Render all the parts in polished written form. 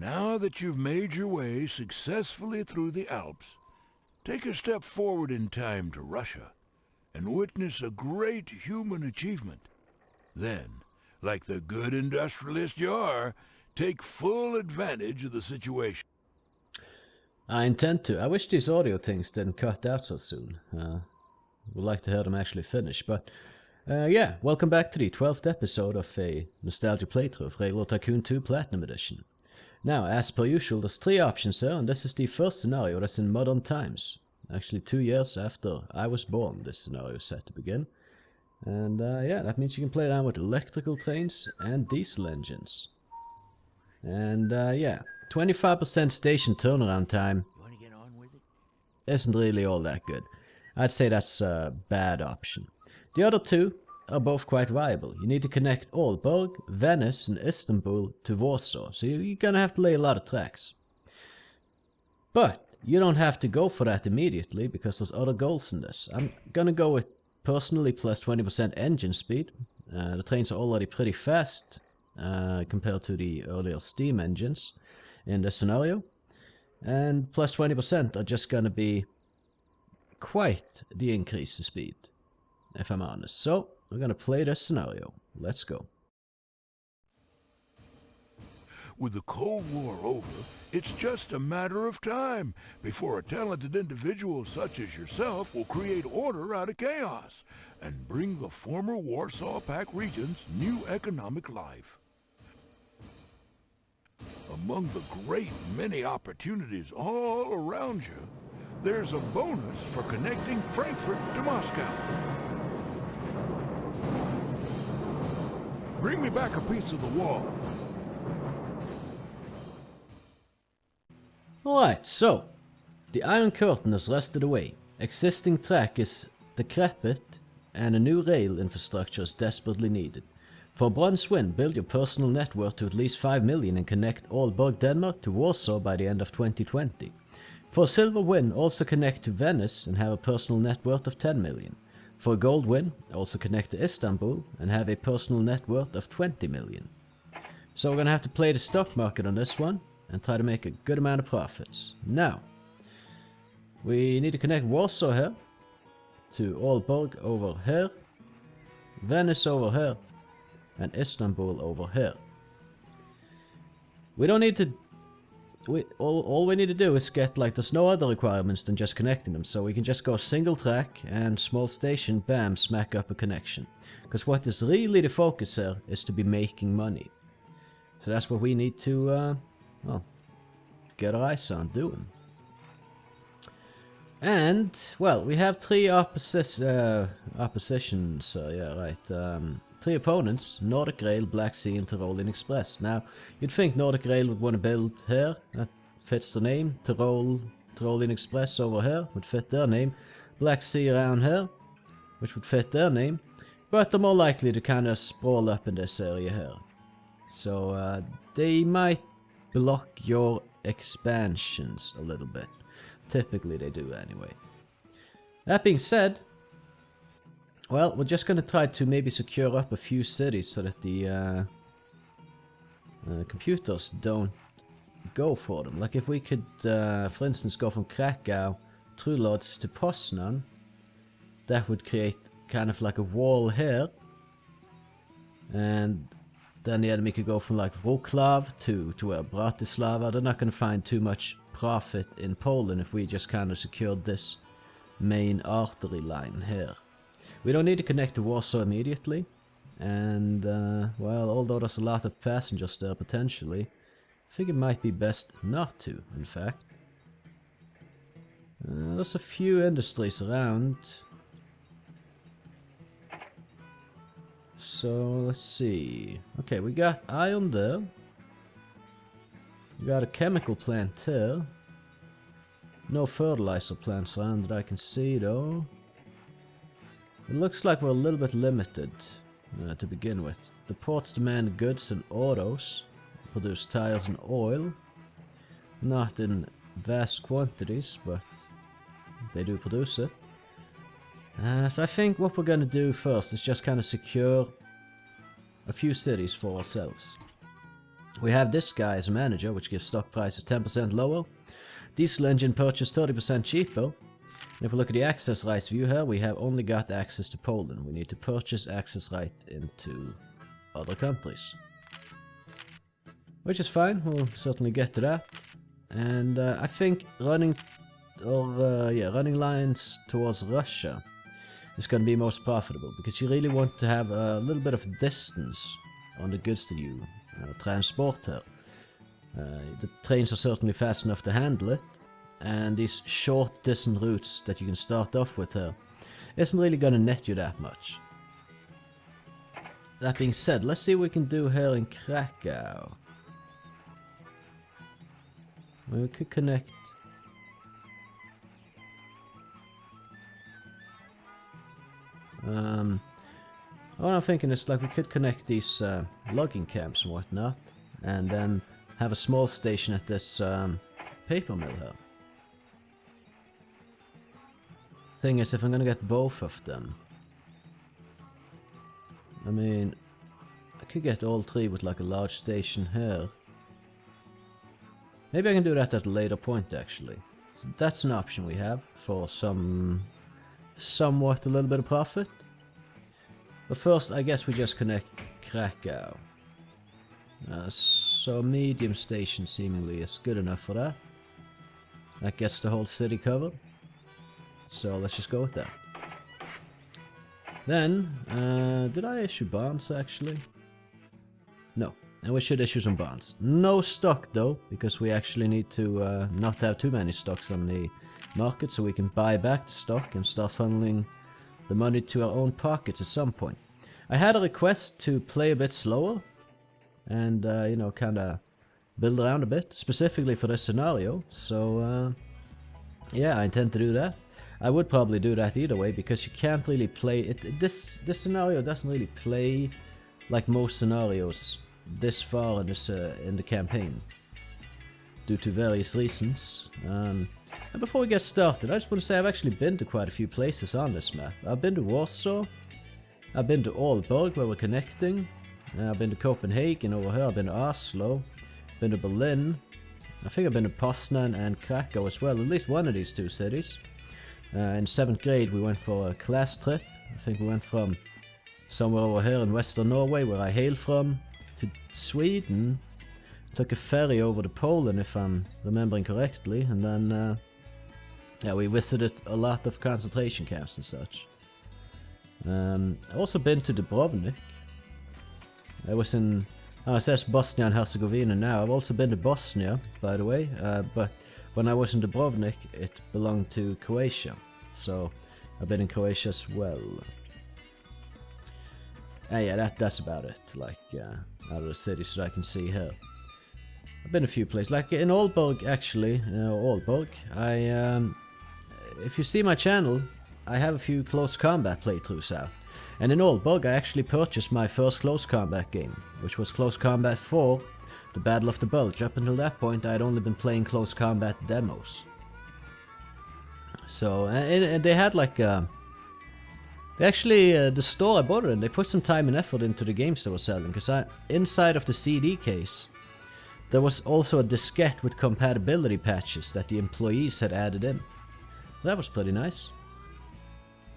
Now that you've made your way successfully through the Alps, take a step forward in time to Russia and witness a great human achievement. Then, like the good industrialist you are, take full advantage of the situation. I intend to. I wish these audio things didn't cut out so soon. Would like to hear them actually finish, but yeah, welcome back to the 12th episode of a nostalgia playthrough of Railroad Tycoon 2 Platinum Edition. Now, as per usual, there's 3 options here, and this is the first scenario that's in modern times. Actually, 2 years after I was born, this scenario is set to begin. And yeah, that means you can play around with electrical trains and diesel engines. And yeah, 25% station turnaround time isn't really all that good. I'd say that's a bad option. The other 2 are both quite viable. You need to connect Aalborg, Venice and Istanbul to Warsaw, so you're gonna have to lay a lot of tracks. But you don't have to go for that immediately, because there's other goals in this. I'm gonna go with personally plus 20% engine speed. The trains are already pretty fast compared to the earlier steam engines in this scenario. And plus 20% are just gonna be quite the increase in speed, if I'm honest. So, we're gonna play this scenario. Let's go. With the Cold War over, it's just a matter of time before a talented individual such as yourself will create order out of chaos and bring the former Warsaw Pact regions new economic life. Among the great many opportunities all around you, there's a bonus for connecting Frankfurt to Moscow. Bring me back a piece of the wall. Alright, so, the Iron Curtain is rusted away, existing track is decrepit, and a new rail infrastructure is desperately needed. For a bronze win, build your personal net worth to at least 5 million and connect Aalborg, Denmark to Warsaw by the end of 2020. For a silver win, also connect to Venice and have a personal net worth of 10 million. For a gold win, also connect to Istanbul and have a personal net worth of 20 million. So we're gonna have to play the stock market on this one and try to make a good amount of profits. Now, we need to connect Warsaw here to Aalborg over here, Venice over here, and Istanbul over here. We don't need to... all we need to do is get, like, there's no other requirements than just connecting them, so we can just go single track and small station, bam, smack up a connection. Because what is really the focus here is to be making money. So that's what we need to, well, get our eyes on doing. And, well, we have 3 oppositions, yeah, right, 3 opponents, Nordic Rail, Black Sea and Tyrolean Express. Now, you'd think Nordic Rail would want to build here, that fits the name, Tyrolean Express over here, would fit their name, Black Sea around here, which would fit their name, but they're more likely to kind of sprawl up in this area here. So, they might block your expansions a little bit. Typically they do anyway. That being said, well, we're just gonna try to maybe secure up a few cities so that the computers don't go for them. Like if we could, for instance, go from Krakow through Lodz to Poznan, that would create kind of like a wall here, and then the enemy could go from like Wrocław to Bratislava. They're not going to find too much profit in Poland if we just kind of secured this main artery line here. We don't need to connect to Warsaw immediately, and well, although there's a lot of passengers there potentially, I think it might be best not to, in fact. There's a few industries around. So, let's see. Okay, we got iron there. We got a chemical plant here. No fertilizer plants around that I can see, though. It looks like we're a little bit limited to begin with. The ports demand goods and autos. Produce tires and oil. Not in vast quantities, but they do produce it. So I think what we're going to do first is just kind of secure a few cities for ourselves. We have this guy as a manager, which gives stock prices 10% lower. Diesel engine purchase 30% cheaper. And if we look at the access rights view here, we have only got access to Poland. We need to purchase access right into other countries. Which is fine, we'll certainly get to that. And I think running lines towards Russia is going to be most profitable, because you really want to have a little bit of distance on the goods that you transport here. The trains are certainly fast enough to handle it, and these short distance routes that you can start off with here isn't really going to net you that much. That being said, let's see what we can do here in Krakow. Well, we could connect. What I'm thinking is like we could connect these logging camps and whatnot, and then have a small station at this paper mill here. Thing is, if I'm gonna get both of them, I mean, I could get all three with like a large station here. Maybe I can do that at a later point, actually. So that's an option we have for somewhat a little bit of profit. But first, I guess we just connect Krakow. So medium station seemingly is good enough for that. That gets the whole city covered. So let's just go with that. Then, did I issue bonds actually? No, and we should issue some bonds. No stock though, because we actually need to not have too many stocks on the market, so we can buy back the stock and start funneling the money to our own pockets at some point. I had a request to play a bit slower and, you know, kind of build around a bit, specifically for this scenario. So, yeah, I intend to do that. I would probably do that either way, because you can't really play it. This scenario doesn't really play like most scenarios this far in this in the campaign, due to various reasons. And before we get started, I just want to say I've actually been to quite a few places on this map. I've been to Warsaw, I've been to Aalborg where we're connecting, I've been to Copenhagen over here, I've been to Oslo, been to Berlin, I think I've been to Poznan and Krakow as well, at least one of these two cities. In 7th grade we went for a class trip. I think we went from somewhere over here in western Norway, where I hail from, to Sweden, took a ferry over to Poland if I'm remembering correctly, and then yeah, we visited a lot of concentration camps and such. I've also been to Dubrovnik. I was in, it says Bosnia and Herzegovina now. I've also been to Bosnia, by the way, but when I was in Dubrovnik, it belonged to Croatia. So I've been in Croatia as well. Yeah, that's about it, like, out of the cities that I can see here. I've been a few places, like in Aalborg, actually, Aalborg, if you see my channel, I have a few close combat playthroughs out. And in Aalborg, I actually purchased my first close combat game, which was Close Combat 4, The Battle of the Bulge. Up until that point, I had only been playing close combat demos. So, and they had like, they actually, the store I bought it in, they put some time and effort into the games they were selling, because inside of the CD case, there was also a diskette with compatibility patches that the employees had added in. That was pretty nice.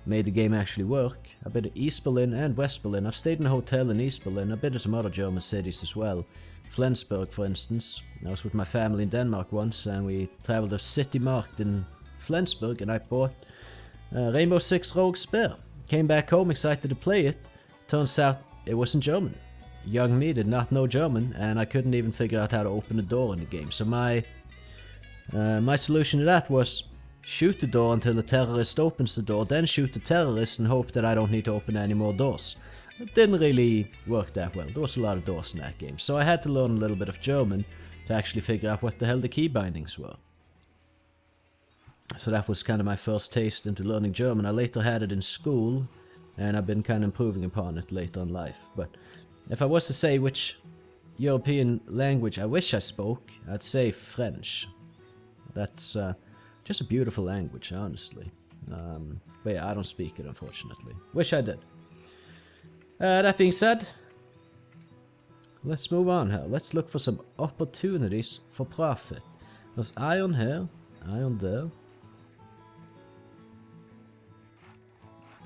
Made the game actually work. I've been to East Berlin and West Berlin. I've stayed in a hotel in East Berlin. I've been to some other German cities as well. Flensburg, for instance. I was with my family in Denmark once, and we traveled to City Market in Flensburg, and I bought Rainbow Six Rogue Spear. Came back home excited to play it. Turns out it wasn't German. Young me did not know German, and I couldn't even figure out how to open the door in the game. So my solution to that was shoot the door until the terrorist opens the door, then shoot the terrorist and hope that I don't need to open any more doors. It didn't really work that well. There was a lot of doors in that game, so I had to learn a little bit of German to actually figure out what the hell the key bindings were. So that was kind of my first taste into learning German. I later had it in school, and I've been kind of improving upon it later in life. But if I was to say which European language I wish I spoke, I'd say French. That's just a beautiful language, honestly. But yeah, I don't speak it, unfortunately. Wish I did. That being said, let's move on here. Let's look for some opportunities for profit. There's iron here, iron there.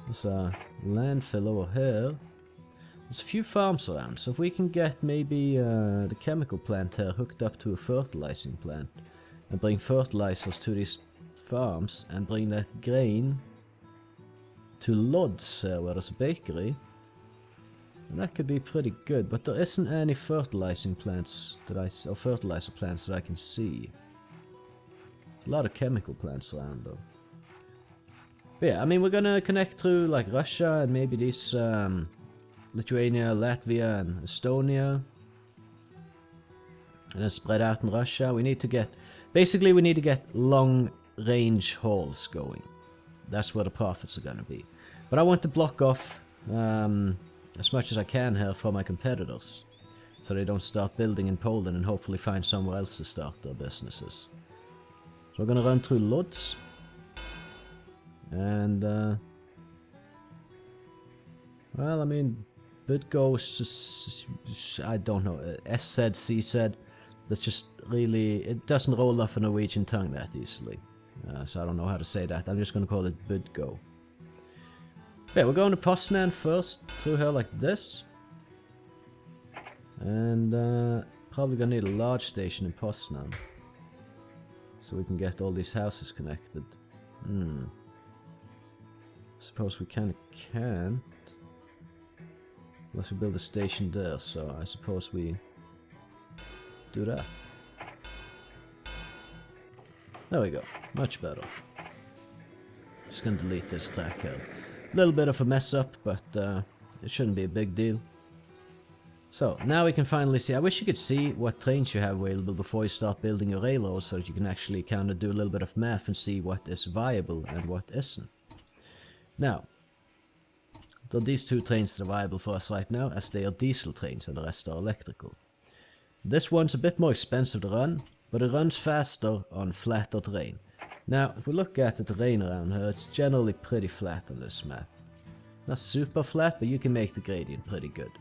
There's a landfill over here. There's a few farms around, so if we can get maybe the chemical plant here hooked up to a fertilizing plant and bring fertilizers to these farms and bring that grain to Lodz where there's a bakery, and that could be pretty good, but there isn't any fertilizing plants that or fertilizer plants that I can see. There's a lot of chemical plants around though. But yeah, I mean, we're gonna connect through like Russia and maybe these Lithuania, Latvia and Estonia, and then spread out in Russia. We need to get, basically we need to get long range hauls going. That's where the profits are gonna be. But I want to block off as much as I can here for my competitors, so they don't start building in Poland and hopefully find somewhere else to start their businesses. So we're gonna run through Lodz, and well, I mean, Budgo, I don't know, S said, C said, that's just really, it doesn't roll off a Norwegian tongue that easily, so I don't know how to say that. I'm just gonna call it Budgo. Yeah, we're going to Poznan first, through here like this. And probably gonna need a large station in Poznan, so we can get all these houses connected. Suppose we kinda can't, unless we build a station there, so I suppose we do that. There we go, much better. Just gonna delete this track here. Little bit of a mess up, but it shouldn't be a big deal. So now we can finally see. I wish you could see what trains you have available before you start building your railroad, so that you can actually kind of do a little bit of math and see what is viable and what isn't. Now, there are these two trains that are viable for us right now, as they are diesel trains and the rest are electrical. This one's a bit more expensive to run, but it runs faster on flatter terrain. Now, if we look at the terrain around here, it's generally pretty flat on this map. Not super flat, but you can make the gradient pretty good.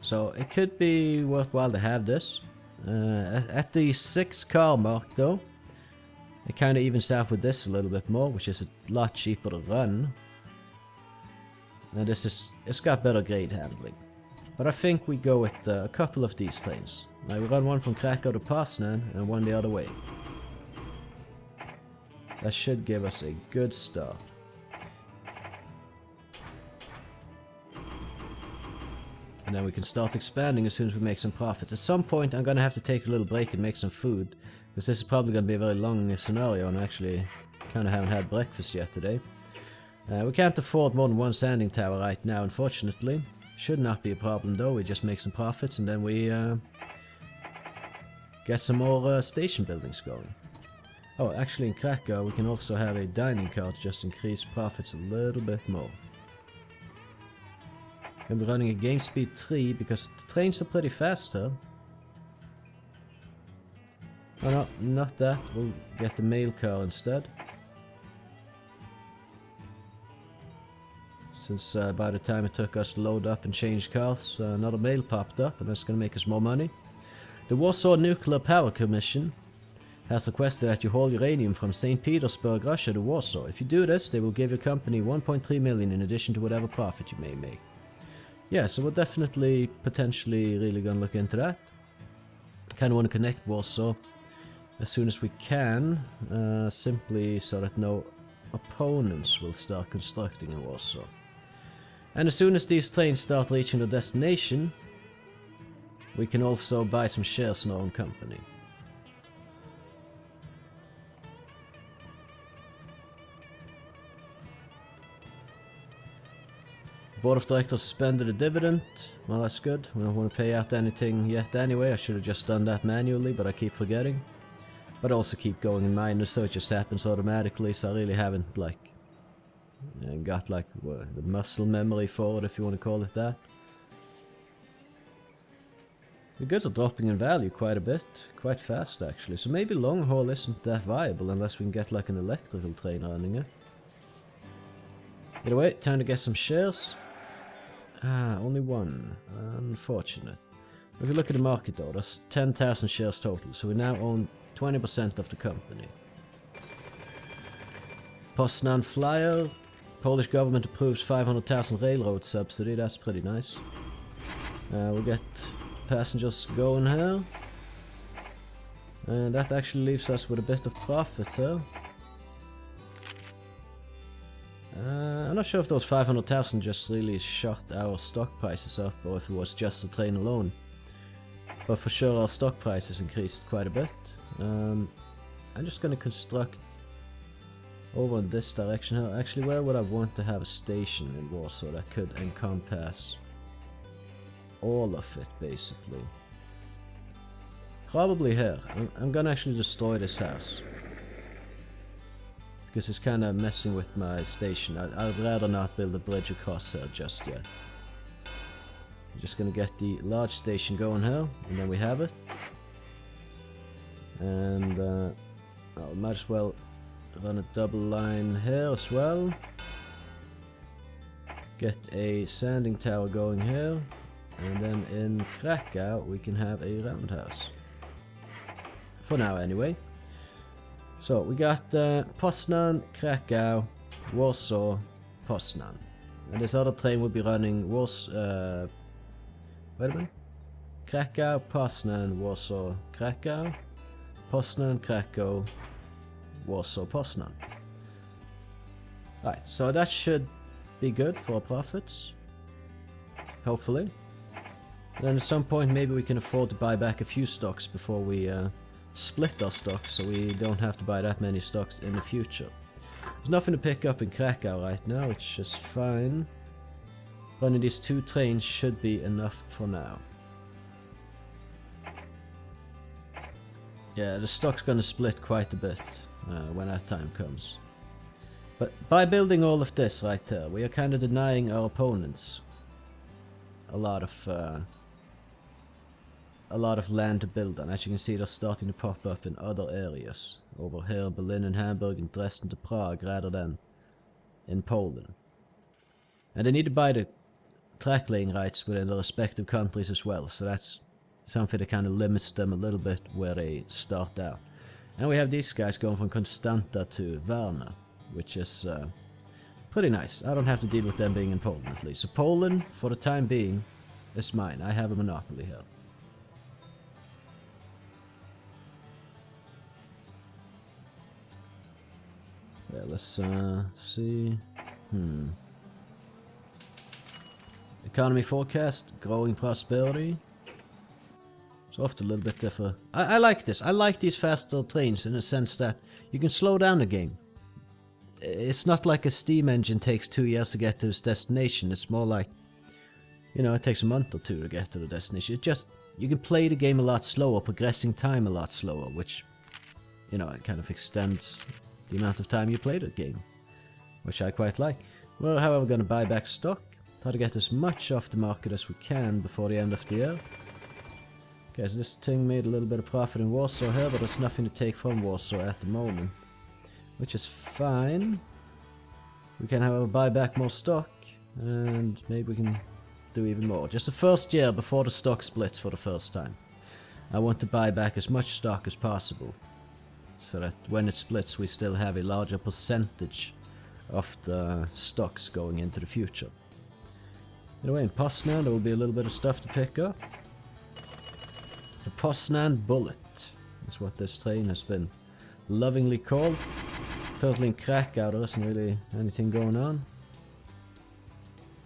So it could be worthwhile to have this. At the 6 car mark though, it kind of evens out with this a little bit more, which is a lot cheaper to run. And it's got better grade handling. But I think we go with a couple of these trains. Now we run one from Krakow to Poznan and one the other way. That should give us a good start. And then we can start expanding as soon as we make some profits. At some point I'm gonna have to take a little break and make some food, because this is probably gonna be a very long scenario, and I actually kinda haven't had breakfast yet today. We can't afford more than one sanding tower right now, unfortunately. Should not be a problem though. We just make some profits and then we get some more station buildings going. Oh, actually in Krakow we can also have a dining car to just increase profits a little bit more. And we're running a game speed 3 because the trains are pretty fast here. Oh no, not that. We'll get the mail car instead. Since by the time it took us to load up and change cars, another mail popped up, and that's going to make us more money. The Warsaw Nuclear Power Commission has requested that you haul uranium from St. Petersburg, Russia to Warsaw. If you do this, they will give your company 1.3 million in addition to whatever profit you may make. Yeah, so we're definitely, potentially, really going to look into that. Kind of want to connect Warsaw as soon as we can, simply so that no opponents will start constructing in Warsaw. And as soon as these trains start reaching their destination, we can also buy some shares in our own company. Board of Directors suspended a dividend. Well, that's good. We don't want to pay out anything yet anyway. I should have just done that manually, but I keep forgetting. But I also keep going in minus, so it just happens automatically, so I really haven't, like, got, like, the muscle memory for it, if you want to call it that. The goods are dropping in value quite a bit, quite fast actually, so maybe long haul isn't that viable unless we can get, like, an electrical train running it. Either way, time to get some shares. Ah, only one. Unfortunate. If you look at the market though, there's 10,000 shares total, so we now own 20% of the company. Poznan Flyer. Polish government approves 500,000 railroad subsidy, that's pretty nice. We'll get passengers going here. And that actually leaves us with a bit of profit here. I'm not sure if those 500,000 just really shot our stock prices up or if it was just the train alone. But for sure our stock prices increased quite a bit. I'm just gonna construct over in this direction here. Actually, where would I want to have a station in Warsaw that could encompass all of it, basically? Probably here. I'm gonna actually destroy this house. Because it's kind of messing with my station. I'd rather not build a bridge across there just yet. I'm just gonna get the large station going here, and then we have it. And I might as well run a double line here as well. Get a sanding tower going here. And then in Krakow we can have a roundhouse. For now anyway. So we got Poznan, Krakow, Warsaw, Poznan. And this other train will be running Warsaw... wait a minute. Krakow, Poznan, Warsaw, Krakow. Poznan, Krakow, Warsaw, Poznan. Right, so that should be good for our profits. Hopefully. Then at some point maybe we can afford to buy back a few stocks before we split our stocks, so we don't have to buy that many stocks in the future. There's nothing to pick up in Krakow right now, which is fine. Running these 2 trains should be enough for now. Yeah, the stock's gonna split quite a bit when that time comes. But by building all of this right there, we are kind of denying our opponents a lot of land to build on. As you can see, they're starting to pop up in other areas. Over here in Berlin and Hamburg and Dresden to Prague rather than in Poland. And they need to buy the track laying rights within the respective countries as well. So that's something that kind of limits them a little bit where they start out. And we have these guys going from Constanta to Varna, which is pretty nice. I don't have to deal with them being in Poland at least. So Poland, for the time being, is mine. I have a monopoly here. Yeah, let's see. Economy forecast, growing prosperity. It's often a little bit different. I like this. I like these faster trains in the sense that you can slow down the game. It's not like a steam engine takes 2 years to get to its destination. It's more like, you know, it takes a month or 2 to get to the destination. It just, you can play the game a lot slower, progressing time a lot slower, which, you know, it kind of extends the amount of time you play the game, which I quite like. We're however going to buy back stock, try to get as much off the market as we can before the end of the year. Okay, so this thing made a little bit of profit in Warsaw here, but there's nothing to take from Warsaw at the moment, which is fine. We can however buy back more stock, and maybe we can do even more. Just the first year before the stock splits for the first time, I want to buy back as much stock as possible, so that when it splits we still have a larger percentage of the stocks going into the future. Anyway, in Poznan there will be a little bit of stuff to pick up. The Poznan Bullet is what this train has been lovingly called. Currently in Krakow there isn't really anything going on.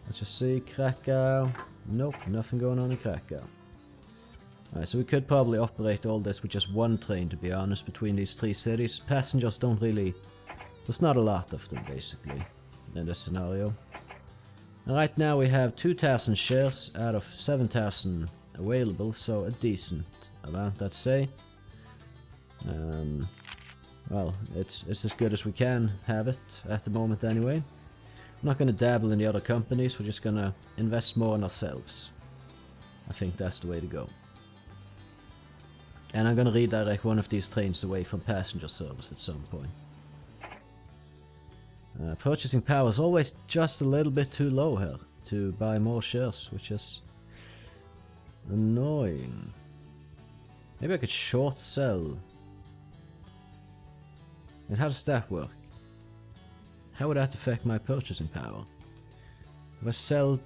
Let's just see, Krakow. Nope, nothing going on in Krakow. Alright, so we could probably operate all this with just 1 train, to be honest, between these 3 cities. Passengers don't really... there's not a lot of them, basically, in this scenario. And right now we have 2,000 shares out of 7,000 available, so a decent amount, I'd say. Well, it's as good as we can have it at the moment anyway. I'm not going to dabble in the other companies, we're just going to invest more in ourselves. I think that's the way to go. And I'm going to redirect one of these trains away from passenger service at some point. Purchasing power is always just a little bit too low here to buy more shares, which is Annoying. Maybe I could short sell. And how does that work? How would that affect my purchasing power? If I sell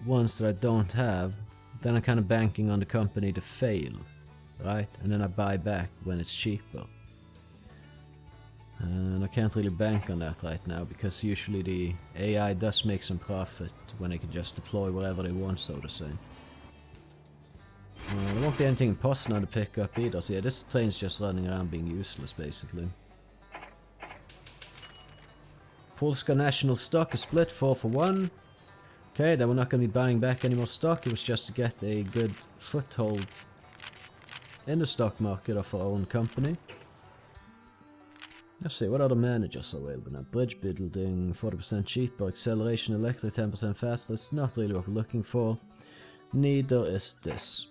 ones that I don't have, then I'm kind of banking on the company to fail, right? And then I buy back when it's cheaper. And I can't really bank on that right now, because usually the AI does make some profit when they can just deploy wherever they want, so to say. There won't be anything in Poznan to pick up either, so yeah, this train's just running around being useless, basically. Polska national stock is split 4 for 1. Okay, then we're not going to be buying back any more stock. It was just to get a good foothold in the stock market of our own company. Let's see, what other managers are available now? Bridge building, 40% cheaper. Acceleration electric, 10% faster. It's not really what we're looking for. Neither is this.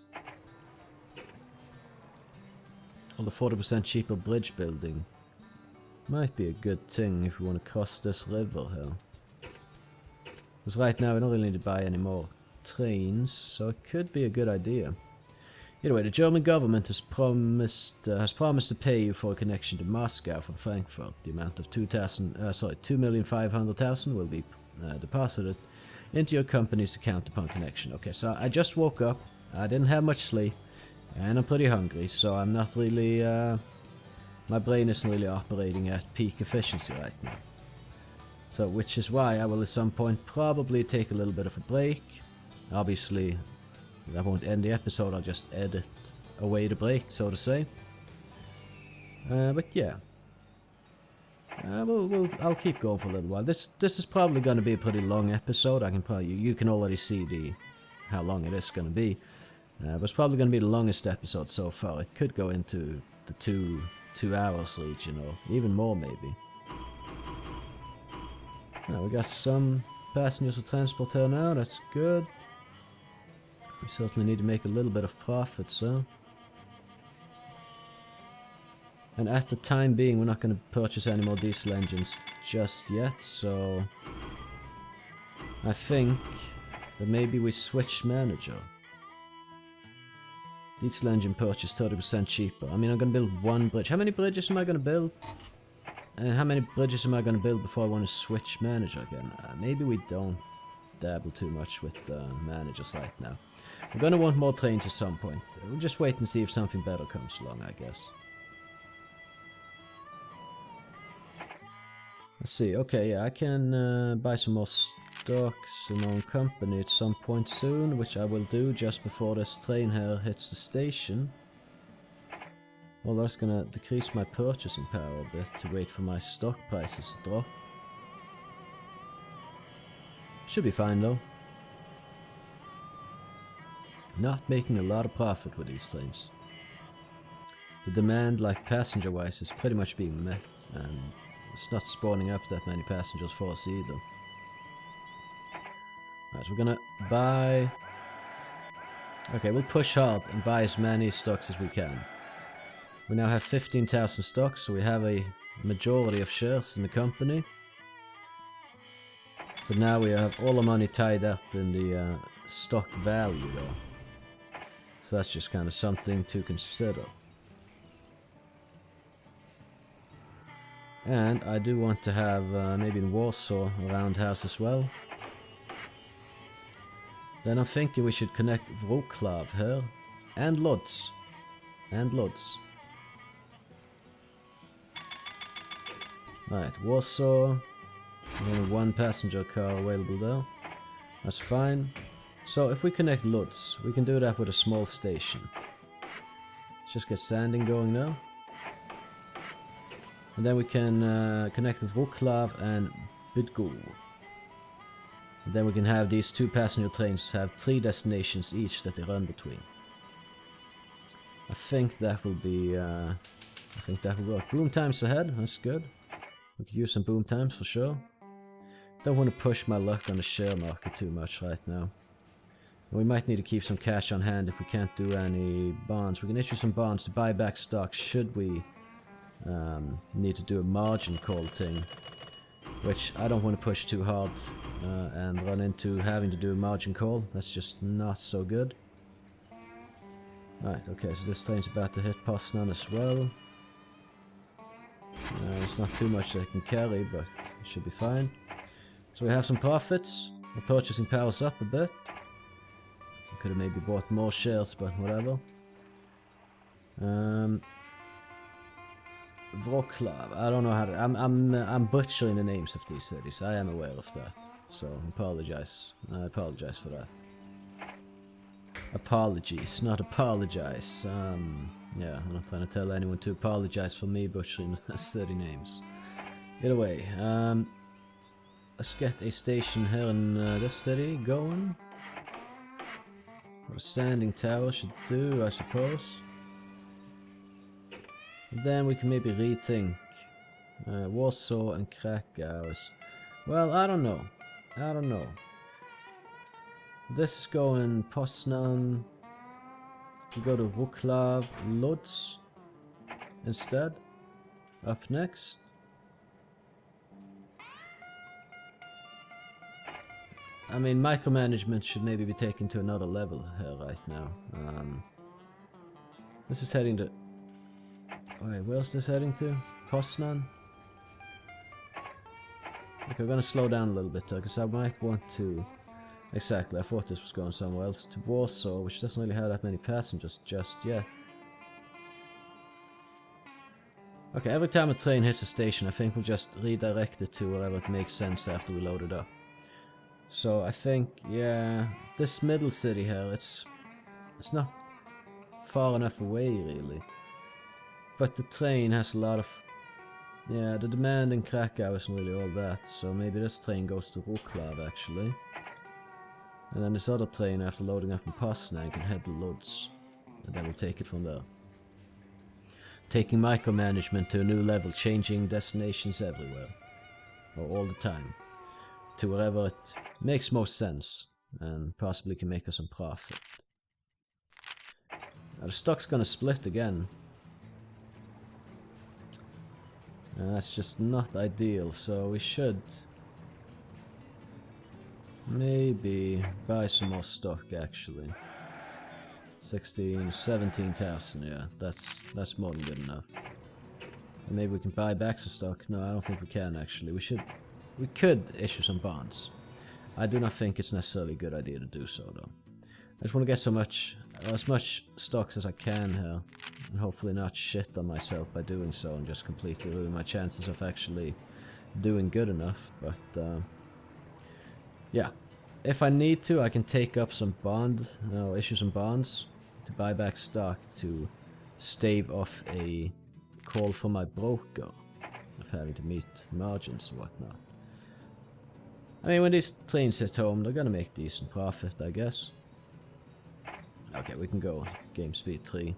Although 40% cheaper bridge building might be a good thing if we want to cross this river here. Because right now we don't really need to buy any more trains, so it could be a good idea. Either way, the German government has promised to pay you for a connection to Moscow from Frankfurt. The amount of 2,500,000 will be deposited into your company's account upon connection. Okay, so I just woke up, I didn't have much sleep, and I'm pretty hungry, so I'm not really, my brain isn't really operating at peak efficiency right now. So, which is why I will at some point probably take a little bit of a break. Obviously, I won't end the episode, I'll just edit away the break, so to say. But yeah. I'll keep going for a little while. This is probably going to be a pretty long episode. You can already see how long it is going to be. But it's probably going to be the longest episode so far. It could go into the two hours region, or even more maybe. Now we got some passengers to transport here now, that's good. We certainly need to make a little bit of profit, so. And at the time being, we're not going to purchase any more diesel engines just yet, so I think that maybe we switch manager. Diesel engine purchase 30% cheaper. I mean, I'm going to build one bridge. How many bridges am I going to build? And how many bridges am I going to build before I want to switch manager again? Maybe we don't dabble too much with managers right now. We're going to want more trains at some point. We'll just wait and see if something better comes along, I guess. Let's see. Okay, yeah, I can buy some more stocks in my own company at some point soon, which I will do just before this train here hits the station. Well, that's gonna decrease my purchasing power a bit to wait for my stock prices to drop. Should be fine though. Not making a lot of profit with these trains. The demand, like passenger-wise, is pretty much being met, and it's not spawning up that many passengers for us either. Right, we're gonna buy... Okay, we'll push hard and buy as many stocks as we can. We now have 15,000 stocks, so we have a majority of shares in the company. But now we have all the money tied up in the stock value though. So that's just kind of something to consider. And I do want to have maybe in Warsaw a roundhouse as well. Then I'm thinking we should connect Wrocław here. And Lodz. And Lodz. Right, Warsaw. Only one passenger car available there. That's fine. So if we connect Lodz, we can do that with a small station. Let's just get sanding going now. And then we can connect with Wrocław and Bydgoszcz. And then we can have these two passenger trains have 3 destinations each that they run between. I think that will be, I think that will work. Boom times ahead, that's good. We could use some boom times for sure. Don't want to push my luck on the share market too much right now. We might need to keep some cash on hand if we can't do any bonds. We can issue some bonds to buy back stocks should we need to do a margin call thing. Which I don't want to push too hard and run into having to do a margin call. That's just not so good. Right, okay, so this train's about to hit Poznan as well. It's not too much that I can carry, but it should be fine. So we have some profits. The purchasing power's up a bit. I could have maybe bought more shares, but whatever. Wroclaw. I don't know how to. I'm butchering the names of these cities. I am aware of that. So apologize. I apologize for that. Apologies, not apologize. Yeah, I'm not trying to tell anyone to apologize for me butchering city names. Either way, let's get a station here in this city going. What a sanding tower should do, I suppose. And then we can maybe rethink Warsaw and Krakow. Well, I don't know. I don't know. This is going Poznan. We go to Wroclaw, Lodz instead. Up next. I mean, micromanagement should maybe be taken to another level here right now. This is heading to... Wait, where's this heading to? Poznan? Okay, we're gonna slow down a little bit though, because I might want to... Exactly, I thought this was going somewhere else. To Warsaw, which doesn't really have that many passengers just yet. Okay, every time a train hits a station, I think we'll just redirect it to wherever it makes sense after we load it up. So I think, yeah, this middle city here, it's not far enough away really. But the train has a lot of... Yeah, the demand in Krakow isn't really all that, so maybe this train goes to Wroclaw actually. And then this other train, after loading up in Poznan, can head to Lodz. And then we'll take it from there. Taking micromanagement to a new level, changing destinations everywhere. Or all the time. To wherever it makes most sense. And possibly can make us some profit. Now the stock's gonna split again. And that's just not ideal, so we should... maybe buy some more stock actually. 17,000, yeah, that's more than good enough. And maybe we can buy back some stock. No, I don't think we can actually. We could issue some bonds. I do not think it's necessarily a good idea to do so though. I just want to get as much stocks as I can here, and hopefully not shit on myself by doing so and just completely ruin my chances of actually doing good enough, but yeah, if I need to, I can take up some issue some bonds to buy back stock to stave off a call from my broker of having to meet margins and whatnot. I mean, when these trains hit home, they're gonna make decent profit, I guess. Okay, we can go game speed 3.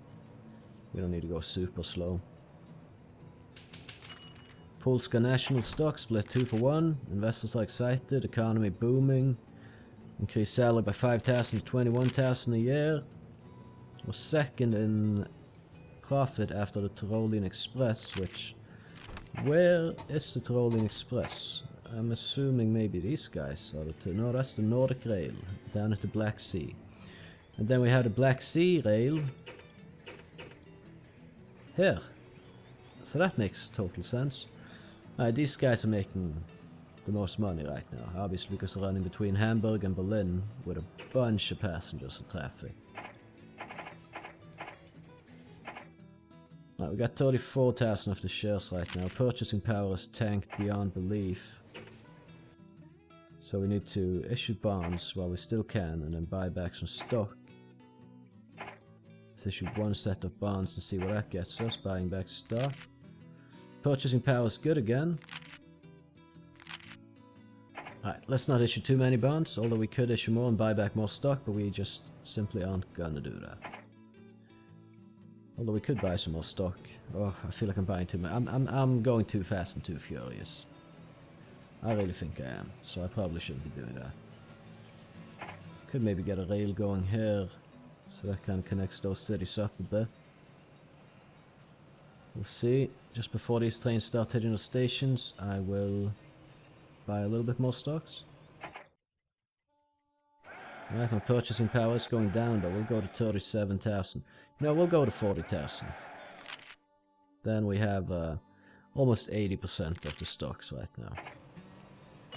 We don't need to go super slow. Polska national stock split 2 for 1. Investors are excited. Economy booming. Increased salary by 5,000 to 21,000 a year. We're second in profit after the Tyrolean Express, which... Where is the Tyrolean Express? I'm assuming maybe these guys are the two. No, that's the Nordic Rail, down at the Black Sea. And then we have the Black Sea Rail here. So that makes total sense. These guys are making the most money right now, obviously because they're running between Hamburg and Berlin with a bunch of passengers and traffic. We got 34,000 of the shares right now. Purchasing power is tanked beyond belief. So we need to issue bonds while we still can and then buy back some stock. Let's issue one set of bonds and see what that gets us, buying back stock. Purchasing power is good again. Alright, let's not issue too many bonds, although we could issue more and buy back more stock, but we just simply aren't gonna do that. Although we could buy some more stock. Oh, I feel like I'm buying too much. I'm going too fast and too furious. I really think I am, so I probably shouldn't be doing that. Could maybe get a rail going here, so that kind of connects those cities up a bit. We'll see. Just before these trains start hitting the stations, I will buy a little bit more stocks. Alright, my purchasing power is going down, but we'll go to 37,000. You know, we'll go to 40,000. Then we have almost 80% of the stocks right now.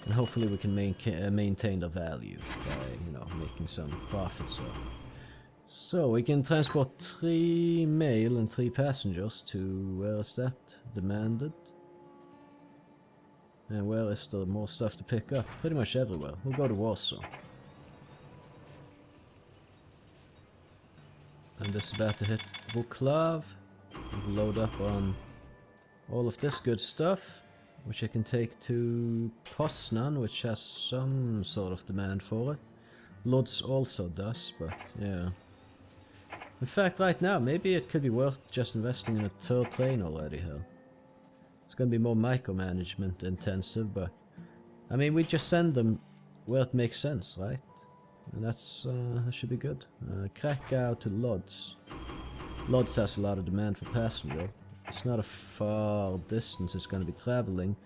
And hopefully we can maintain the value by, you know, making some profits. So we can transport 3 mail and 3 passengers to, where is that? Demanded. And where is there more stuff to pick up? Pretty much everywhere. We'll go to Warsaw. I'm just about to hit Buklav. We'll load up on all of this good stuff, which I can take to Poznan, which has some sort of demand for it. Lodz also does, but yeah. In fact, right now, maybe it could be worth just investing in a 3rd train already here. It's going to be more micromanagement intensive, but I mean, we just send them where it makes sense, right? And that's that should be good. Krakow to Lodz. Lodz has a lot of demand for passenger. It's not a far distance it's going to be traveling.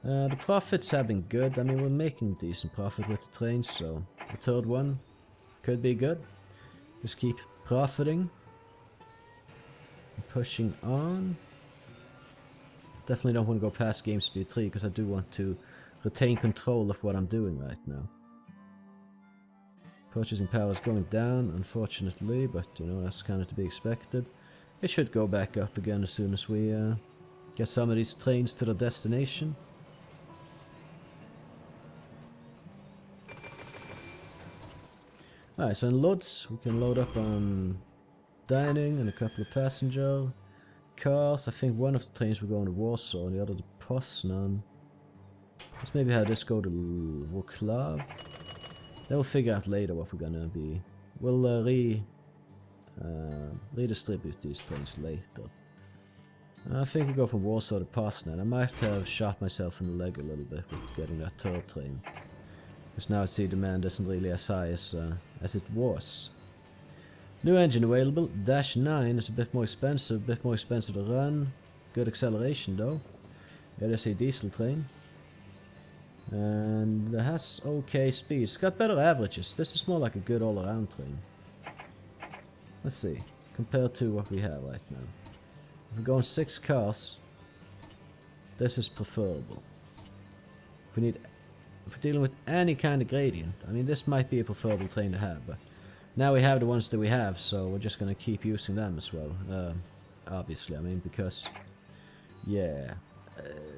The profits have been good. I mean, we're making decent profit with the trains, so the 3rd one could be good. Just keep profiting. Pushing on. Definitely don't want to go past game speed 3 because I do want to retain control of what I'm doing right now. Purchasing power is going down, unfortunately, but you know, that's kind of to be expected. It should go back up again as soon as we get some of these trains to their destination. Alright, so in Lodz we can load up on dining and a couple of passenger cars. I think one of the trains will go to Warsaw and the other to Poznan. Let's maybe have this go to Wroclaw. Then we'll figure out later what we're gonna be. We'll redistribute these trains later. I think we'll go from Warsaw to Poznan. I might have shot myself in the leg a little bit with getting that 3rd train. Because now I see demand isn't really as high as it was. New engine available. Dash 9 is a bit more expensive to run. Good acceleration though. It is a diesel train. And it has okay speed. It's got better averages. This is more like a good all-around train. Let's see. Compared to what we have right now. If we're going 6 cars, this is preferable. If we're dealing with any kind of gradient, I mean, this might be a preferable train to have, but now we have the ones that we have, so we're just gonna keep using them as well. Obviously, I mean, because, yeah,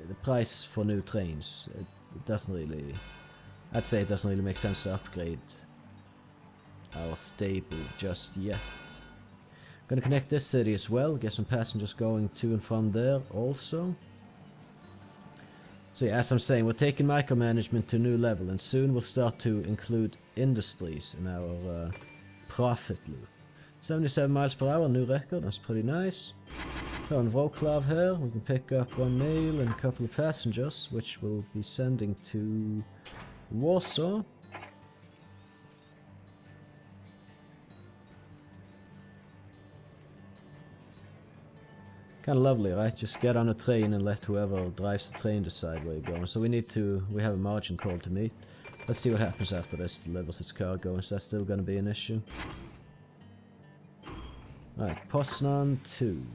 the price for new trains, it doesn't really, I'd say it doesn't really make sense to upgrade our stable just yet. Gonna connect this city as well, get some passengers going to and from there also. So yeah, as I'm saying, we're taking micromanagement to a new level, and soon we'll start to include industries in our profit loop. 77 miles per hour, new record, that's pretty nice. So in Wroclaw here, we can pick up 1 mail and a couple of passengers, which we'll be sending to Warsaw. Kind of lovely, right? Just get on a train and let whoever drives the train decide where you're going. So we have a margin call to meet. Let's see what happens after this delivers its cargo. Is that still going to be an issue? Alright, Poznan 2.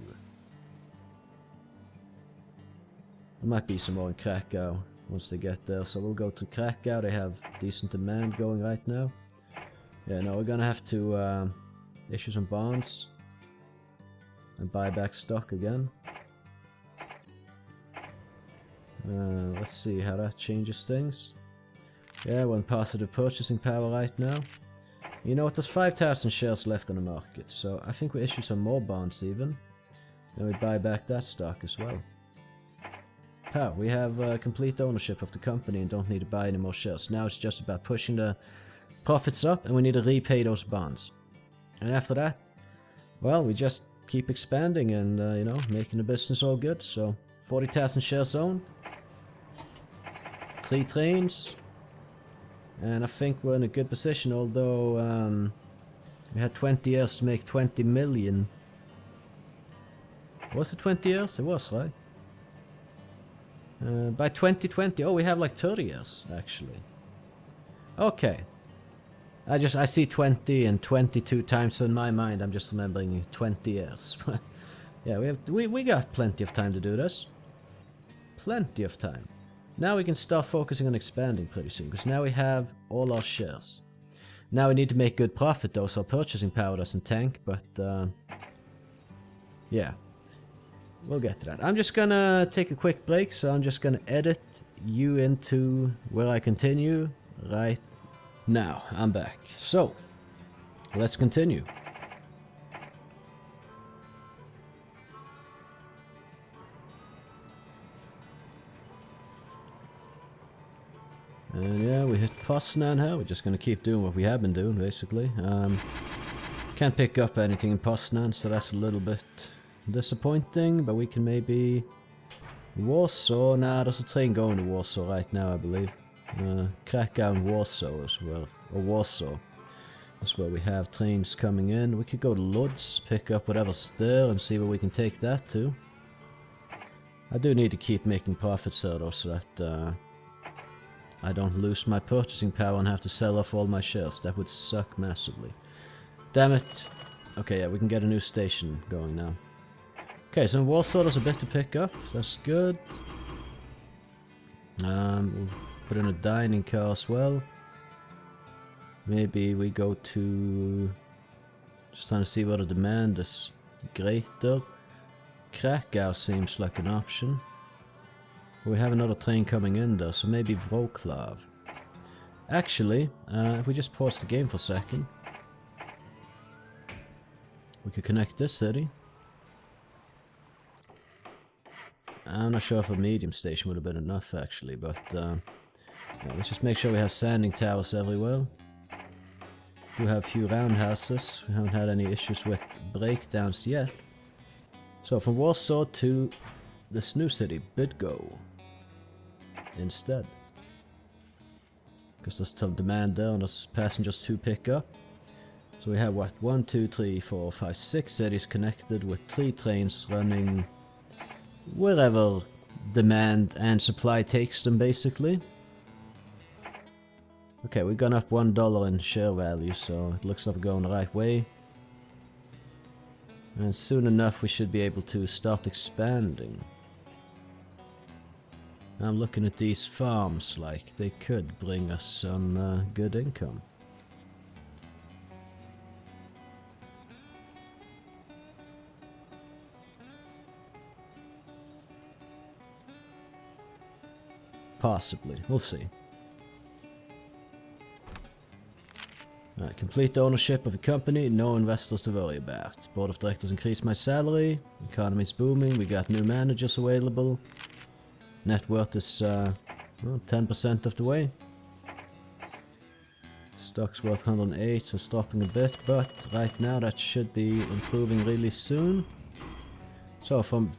There might be some more in Krakow once they get there. So we'll go to Krakow. They have decent demand going right now. Yeah, no, we're going to have to issue some bonds. And buy back stock again. Let's see how that changes things. Yeah, we're in positive purchasing power right now. You know what, there's 5,000 shares left in the market, so I think we issue some more bonds even. And we buy back that stock as well. Pow, we have complete ownership of the company and don't need to buy any more shares. Now it's just about pushing the profits up and we need to repay those bonds. And after that, well, we just keep expanding and, you know, making the business all good. So, 40,000 shares owned. 3 trains. And I think we're in a good position, although we had 20 years to make 20 million. Was it 20 years? It was, right? By 2020, oh, we have like 30 years, actually. Okay. I see 20 and 22 times, so in my mind I'm just remembering 20 years. Yeah, we got plenty of time to do this. Plenty of time. Now we can start focusing on expanding pretty soon, because now we have all our shares. Now we need to make good profit though, so purchasing power doesn't tank, but yeah. We'll get to that. I'm just gonna take a quick break, so I'm just gonna edit you into where I continue right now. I'm back. So, let's continue. And yeah, we hit Poznan here. We're just gonna keep doing what we have been doing, basically. Can't pick up anything in Poznan, so that's a little bit disappointing, but we can maybe... Warsaw? Nah, there's a train going to Warsaw right now, I believe. Krakow and Warsaw as well. Or Warsaw. That's where we have trains coming in. We could go to Lodz, pick up whatever's there, and see where we can take that to. I do need to keep making profits there though, so that I don't lose my purchasing power and have to sell off all my shares. That would suck massively. Damn it. Okay, yeah, we can get a new station going now. Okay, so in Warsaw there's a bit to pick up. That's good. We'll put in a dining car as well. Maybe we go to... Just trying to see what the demand is greater. Krakow seems like an option. We have another train coming in there, so maybe Wrocław. Actually, if we just pause the game for a second, we could connect this city. I'm not sure if a medium station would have been enough actually, but yeah, let's just make sure we have sanding towers everywhere. We have a few roundhouses. We haven't had any issues with breakdowns yet. So from Warsaw to this new city, Bydgoszcz, instead. Because there's some demand there and there's passengers to pick up. So we have what, 1, 2, 3, 4, 5, 6 cities connected with 3 trains running wherever demand and supply takes them, basically. Okay, we've gone up $1 in share value, so it looks like we're going the right way. And soon enough we should be able to start expanding. I'm looking at these farms, like they could bring us some good income. Possibly, we'll see. Complete ownership of a company, no investors to worry about. Board of directors increased my salary, economy's booming, we got new managers available. Net worth is well, 10% of the way. Stock's worth 108, so it's dropping a bit, but right now that should be improving really soon. So from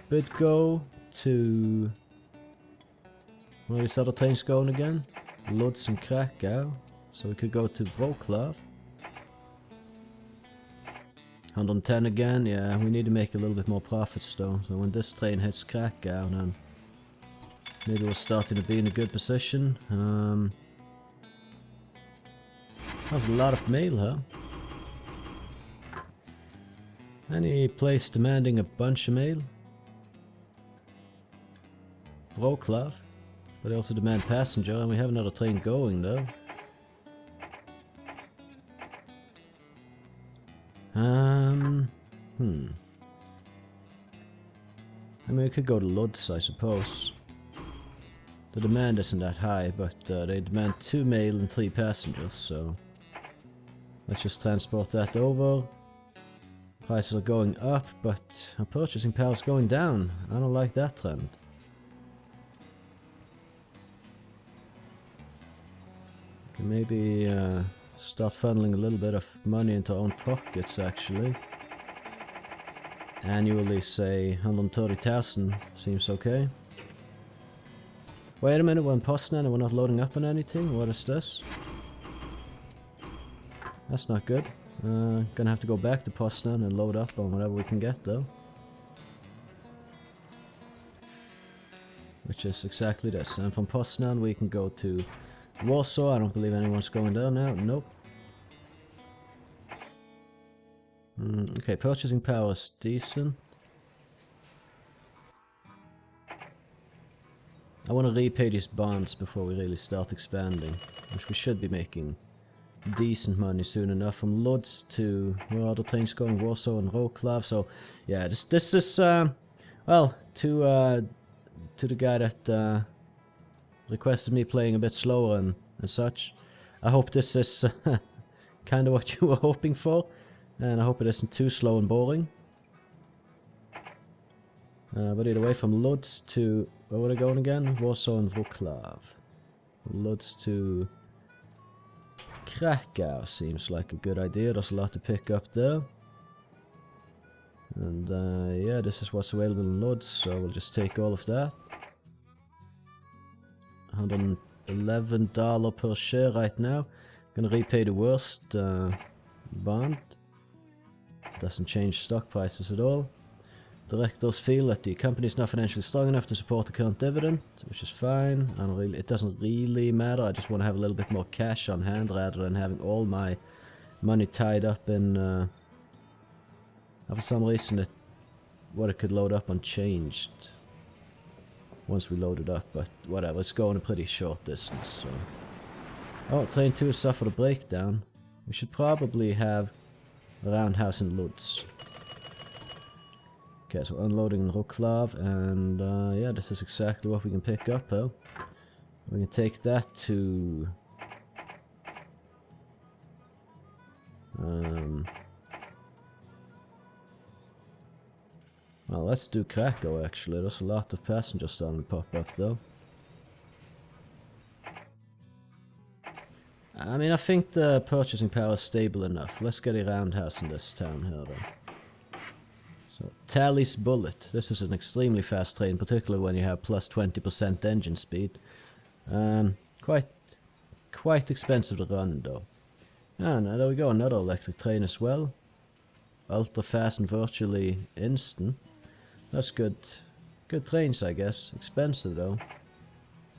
Bydgoszcz to... where are these other trains going again? Lodz and Krakow. So we could go to Wrocław. 110 again, yeah, we need to make a little bit more profits though. So when this train hits Krakow, then maybe we're starting to be in a good position. That's a lot of mail, huh? Any place demanding a bunch of mail? Wrocław. But they also demand passenger, and we have another train going though. I mean, we could go to Lodz, I suppose. The demand isn't that high, but they demand 2 mail and 3 passengers, so... let's just transport that over. Prices are going up, but our purchasing power is going down. I don't like that trend. Okay, maybe start funneling a little bit of money into our own pockets, actually. Annually, say 130,000 seems okay. Wait a minute, we're in Poznan and we're not loading up on anything? What is this? That's not good. Gonna have to go back to Poznan and load up on whatever we can get though. Which is exactly this. And from Poznan we can go to Warsaw. I don't believe anyone's going there now. Nope. Okay, purchasing power is decent. I want to repay these bonds before we really start expanding, which we should be making decent money soon enough. From Lodz to where are the trains going? Warsaw and Wrocław. So yeah, this is well, to the guy that requested me playing a bit slower and such. I hope this is kind of what you were hoping for, and I hope it isn't too slow and boring. But either way, from Lodz to where were they going again? Warsaw and Wrocław. Lodz to Krakow seems like a good idea. There's a lot to pick up there. And yeah, this is what's available in Lodz, so we'll just take all of that. $111 per share right now. Gonna repay the worst bond. Doesn't change stock prices at all. Directors feel that the company is not financially strong enough to support the current dividend, which is fine. It doesn't really matter. I just want to have a little bit more cash on hand rather than having all my money tied up in. For some reason, what it could load up on changed once we load it up, but whatever. It's going a pretty short distance. So, oh, train 2 has suffered a breakdown. We should probably have a roundhouse in Lodz. Okay, so unloading in Wrocław, and yeah, this is exactly what we can pick up, huh? We can take that to... well, let's do Krakow, actually. There's a lot of passengers starting to pop up, though. I mean, I think the purchasing power is stable enough. Let's get a roundhouse in this town here, though. So, Tally's Bullet. This is an extremely fast train, particularly when you have plus 20% engine speed. Quite expensive to run, though. And there we go, another electric train as well. Ultra fast and virtually instant. That's good. Good trains, I guess. Expensive, though.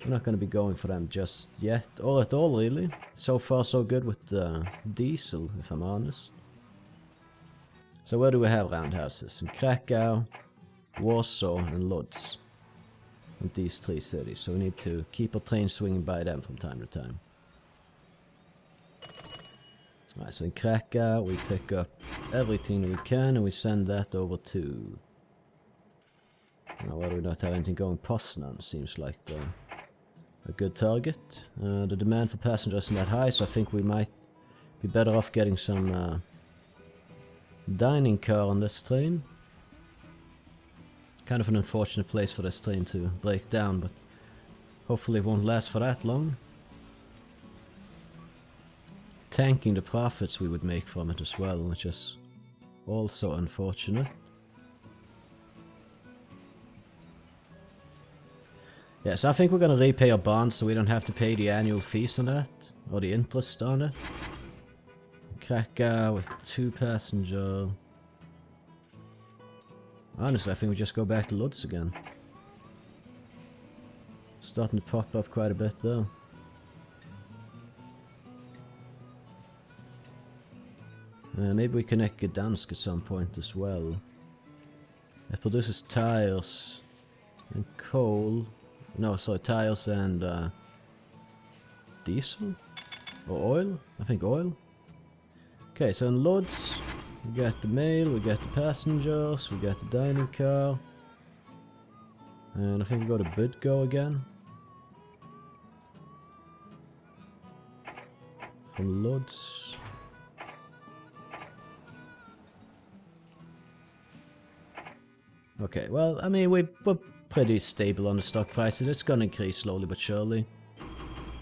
We're not going to be going for them just yet, or at all, really. So far, so good with the diesel, if I'm honest. So where do we have roundhouses? In Krakow, Warsaw, and Lodz. And these 3 cities. So we need to keep our train swinging by them from time to time. Alright, so in Krakow, we pick up everything we can, and we send that over to... where do we not have anything going? Poznan seems like a good target. The demand for passengers isn't that high, so I think we might be better off getting some dining car on this train. Kind of an unfortunate place for this train to break down, but hopefully it won't last for that long. Tanking the profits we would make from it as well, which is also unfortunate. Yeah, so I think we're gonna repay our bonds so we don't have to pay the annual fees on that, or the interest on it. Krakow with 2 passenger. Honestly, I think we just go back to Lodz again. Starting to pop up quite a bit though. Maybe we connect Gdansk at some point as well. It produces tires and coal. No, sorry, tires and diesel? Or oil? I think oil. Okay, so in Lodz, we got the mail, we got the passengers, we got the dining car. And I think we go to Budgo again. From Lodz. Okay, well, I mean, we're pretty stable on the stock prices. It's gonna increase slowly but surely.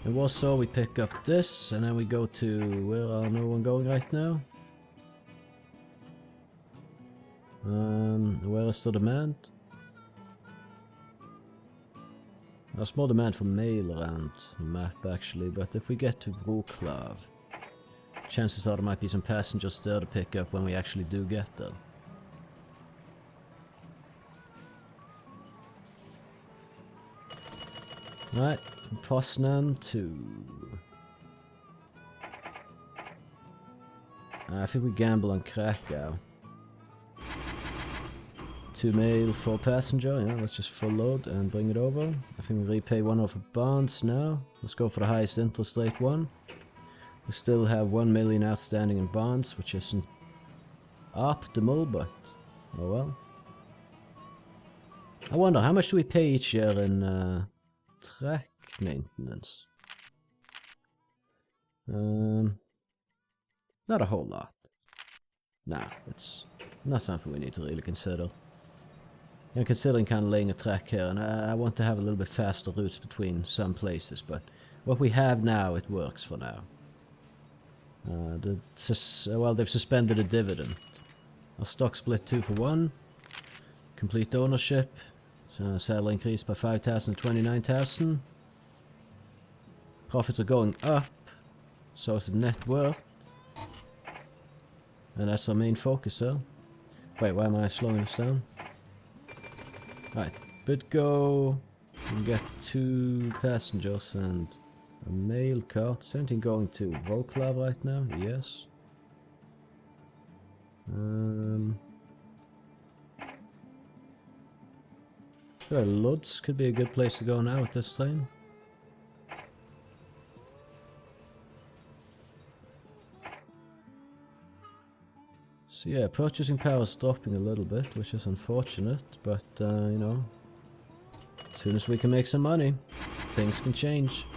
In Warsaw, we pick up this, and then we go to... where are no one going right now? Where is the demand? There's more demand for mail around the map, actually, but if we get to Wrocław, chances are there might be some passengers there to pick up when we actually do get there. Right, from Poznan to... I think we gamble on Krakow. 2 mail, 4 passenger. Yeah, let's just full load and bring it over. I think we repay one of the bonds now. Let's go for the highest interest rate one. We still have 1 million outstanding in bonds, which isn't optimal, but oh well. I wonder, how much do we pay each year in track maintenance? Not a whole lot. Nah, it's not something we need to really consider. I'm considering kind of laying a track here, and I want to have a little bit faster routes between some places, but what we have now, it works for now. Well, they've suspended a dividend. Our stock split 2 for 1. Complete ownership. Salary increased by 5,000 to 29,000. Profits are going up, so it's a net worth. And that's our main focus, though. Wait, why am I slowing this down? Right, BidGo. We can get 2 passengers and a mail cart. Is anything going to Wroclaw right now? Yes. Sure, Lodz could be a good place to go now at this time. So yeah, purchasing power is dropping a little bit, which is unfortunate, but you know, as soon as we can make some money, things can change.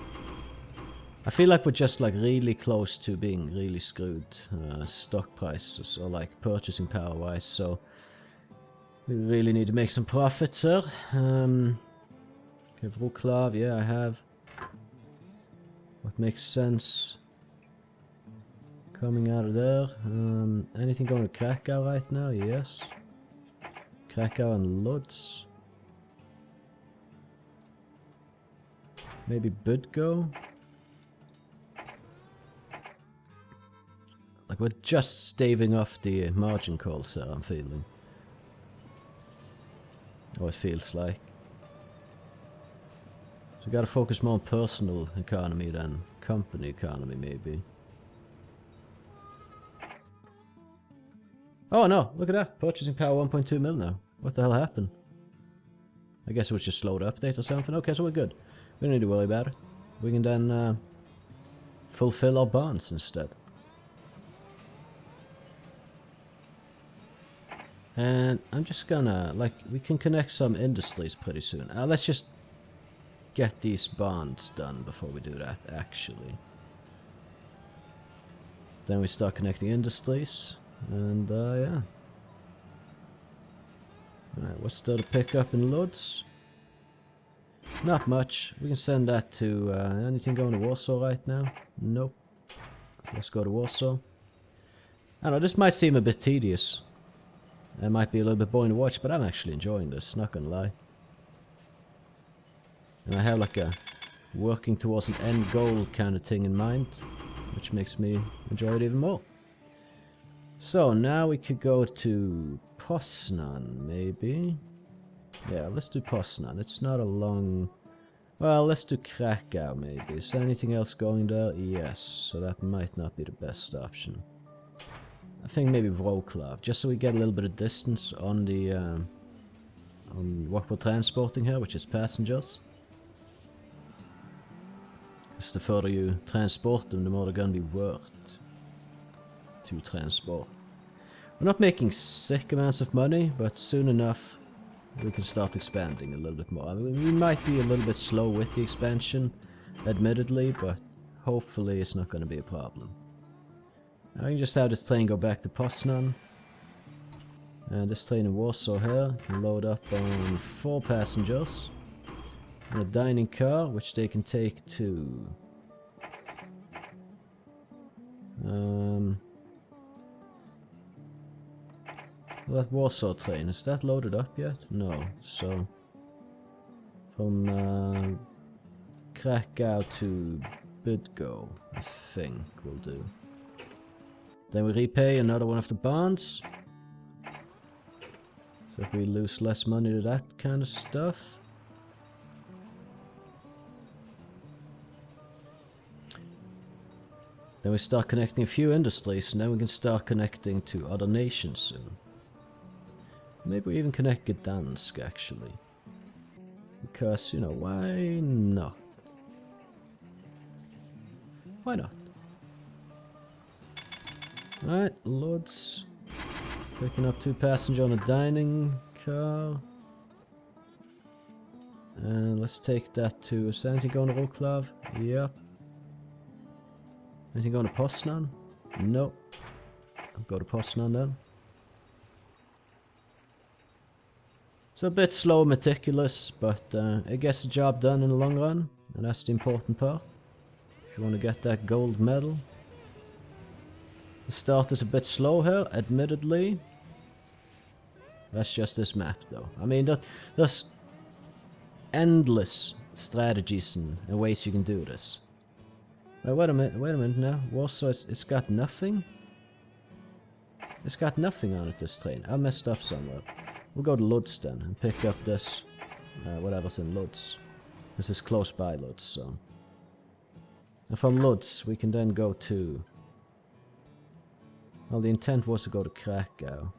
I feel like we're just like really close to being really screwed, stock prices or like purchasing power wise, so we really need to make some profits, sir. Okay, Wroclaw, yeah, I have. What makes sense? Coming out of there. Anything going to Krakow right now? Yes. Krakow and Lodz. Maybe BidGo? Like we're just staving off the margin calls there, I'm feeling. Or it feels like. So we gotta focus more on personal economy than company economy, maybe. Oh no, look at that. Purchasing power 1.2 mil now. What the hell happened? I guess it was just slowed update or something. Okay, so we're good. We don't need to worry about it. We can then fulfill our bonds instead. And I'm just gonna, like, we can connect some industries pretty soon. Let's just get these bonds done before we do that, actually. Then we start connecting industries. And yeah. Alright, what's there to pick up in Lodz? Not much. We can send that to anything going to Warsaw right now? Nope. Let's go to Warsaw. I don't know, this might seem a bit tedious. It might be a little bit boring to watch, but I'm actually enjoying this, not gonna lie. And I have like a working towards an end goal kind of thing in mind, which makes me enjoy it even more. So now we could go to Poznan, maybe. Yeah, let's do Poznan. It's not a long... Well, let's do Krakow, maybe. Is there anything else going there? Yes, so that might not be the best option. I think maybe Wroclaw, just so we get a little bit of distance on the... on what we're transporting here, which is passengers. Because the further you transport them, the more they're going to be worth to transport. We're not making sick amounts of money, but soon enough we can start expanding a little bit more. I mean, we might be a little bit slow with the expansion, admittedly, but hopefully it's not going to be a problem. Now we can just have this train go back to Poznan. And this train in Warsaw here can load up on 4 passengers. And a dining car, which they can take to... that Warsaw train, is that loaded up yet? No, so... From Krakow to BidGo, I think we'll do. Then we repay another one of the bonds. So if we lose less money to that kind of stuff. Then we start connecting a few industries, and then we can start connecting to other nations soon. Maybe we even connect Gdansk, actually. Because, you know, why not? Why not? Alright, Lords. Picking up 2 passengers on a dining car. And let's take that to... Is there anything going to Wroclaw? Yep. Anything going to Poznan? Nope. I'll go to Poznan then. So a bit slow, meticulous, but it gets the job done in the long run. And that's the important part. If you want to get that gold medal. The start is a bit slow here, admittedly. That's just this map, though. I mean, there's endless strategies and ways you can do this. Wait a minute now. Warsaw, it's got nothing? It's got nothing on it, this train. I messed up somewhere. We'll go to Lodz then and pick up this, whatever's in Lodz. This is close by Lodz, so. And from Lodz, we can then go to... Well, the intent was to go to Krakow.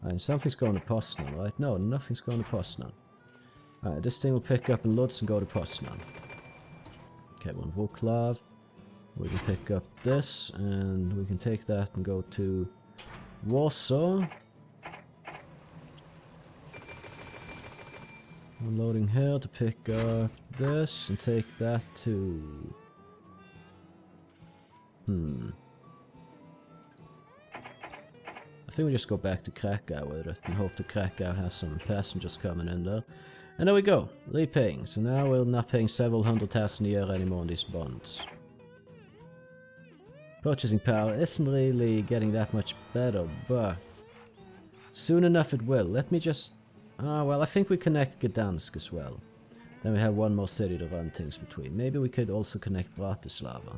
Alright, something's going to Poznan, right? No, nothing's going to Poznan. Alright, this thing will pick up in Lodz and go to Poznan. Okay, one Wroclaw. We can pick up this, and we can take that and go to Warsaw. Unloading here to pick up this and take that to... I think we just go back to Krakow with it and hope that Krakow has some passengers coming in there. And there we go, repaying. So now we're not paying several 100,000 a year anymore on these bonds. Purchasing power isn't really getting that much better, but soon enough it will. Let me just... well, I think we connect Gdansk as well. Then we have one more city to run things between. Maybe we could also connect Bratislava.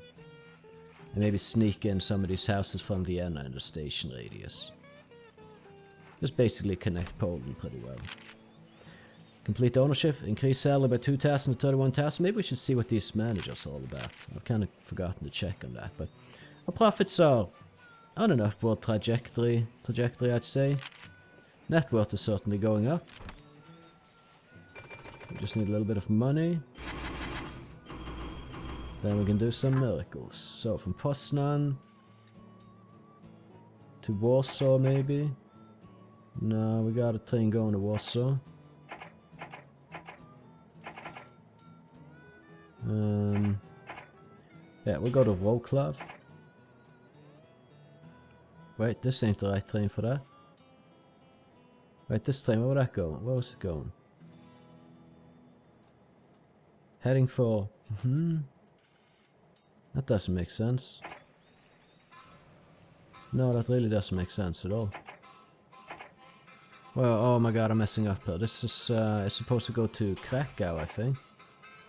And maybe sneak in some of these houses from Vienna in the station radius. Just basically connect Poland pretty well. Complete ownership, increase salary by 2,000 to 31,000. Maybe we should see what these managers are all about. I've kind of forgotten to check on that, but our profits are on an upward trajectory, I'd say. Net worth is certainly going up. We just need a little bit of money. Then we can do some miracles. So from Poznan to Warsaw maybe. No, we got a train going to Warsaw. Yeah, we'll go to Wroclaw. Wait, this ain't the right train for that. Wait, this train, where would that go? Where was it going? Heading for... That doesn't make sense. No, that really doesn't make sense at all. Well, oh my god, I'm messing up here. This is, it's supposed to go to Krakow, I think.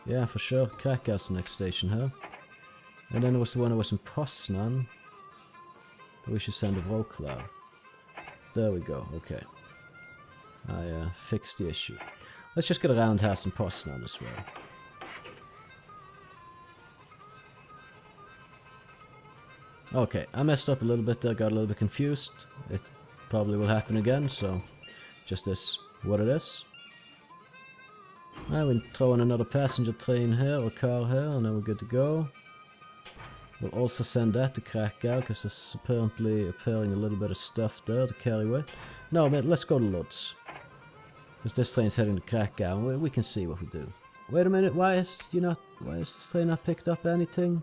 Yeah, for sure. Krakow's the next station here. And then there was the one that was in Poznan. We should send to Wroclaw. There we go, okay. I fixed the issue. Let's just get a roundhouse in Poznan as well. Okay, I messed up a little bit there, got a little bit confused. It probably will happen again, so just this what it is. Now we throw in another passenger train here, or car here, and then we're good to go. We'll also send that to Krakow, because there's apparently appearing a little bit of stuff there to carry with. No, but let's go to Lodz. Because this train's heading to Krakow, and we can see what we do. Wait a minute, why is this train not picked up anything?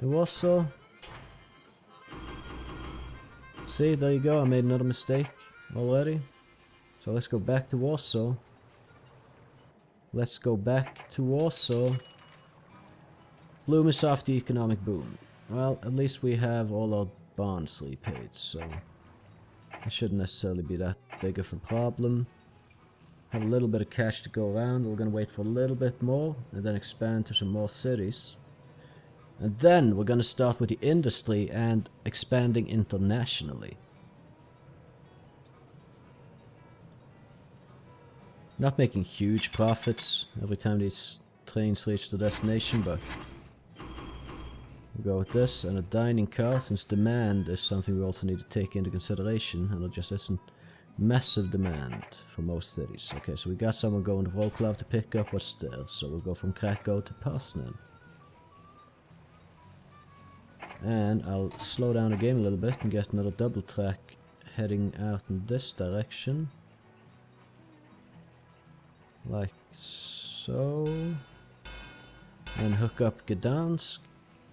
In Warsaw? See, there you go, I made another mistake already. So let's go back to Warsaw. Let's go back to Warsaw. Bloom is off the economic boom. Well, at least we have all our bonds repaid, so it shouldn't necessarily be that big of a problem. Have a little bit of cash to go around. We're gonna wait for a little bit more and then expand to some more cities. And then we're gonna start with the industry and expanding internationally. Not making huge profits every time these trains reach the destination, but We'll go with this, and a dining car, since demand is something we also need to take into consideration, and there just isn't massive demand for most cities. Okay, so we got someone going to Wroclaw to pick up what's there, so we'll go from Krakow to Poznan. And I'll slow down the game a little bit and get another double track heading out in this direction. Like so. And hook up Gdansk.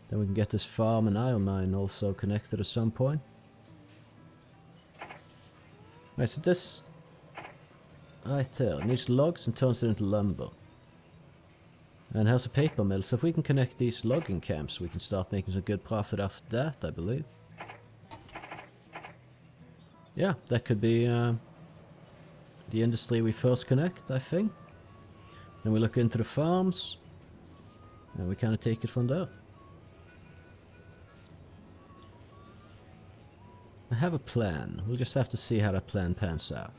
Then we can get this farm and iron mine also connected at some point. Right, so this right there needs logs and turns it into lumber. And has a paper mill, so if we can connect these logging camps, we can start making some good profit off that, I believe. Yeah, that could be the industry we first connect, I think. Then we look into the farms, and we kind of take it from there. I have a plan. We'll just have to see how that plan pans out.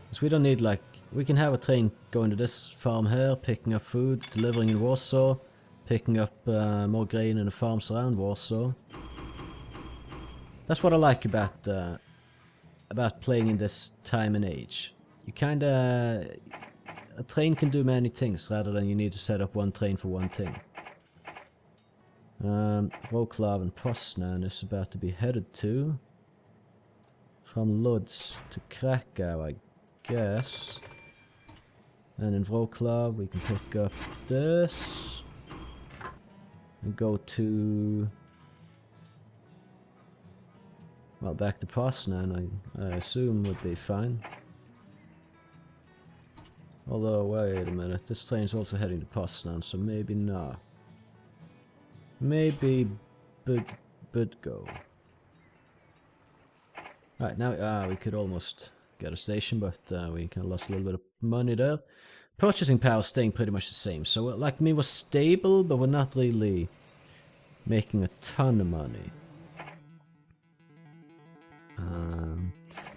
Because we don't need, like, we can have a train going to this farm here, picking up food, delivering in Warsaw, picking up more grain in the farms around Warsaw. That's what I like about playing in this time and age. You kinda... a train can do many things rather than you need to set up one train for one thing. Wroclaw and Poznan is about to be headed to. From Lodz to Krakow, I guess. And in Wroclaw we can pick up this. And go to... well, back to Poznan, I assume would be fine. Although, wait a minute, this train's also heading to Poznan, so maybe not. Maybe Budgo. Right, now we could almost get a station, but we kind of lost a little bit of money there. Purchasing power staying pretty much the same, so like me, we're stable, but we're not really making a ton of money.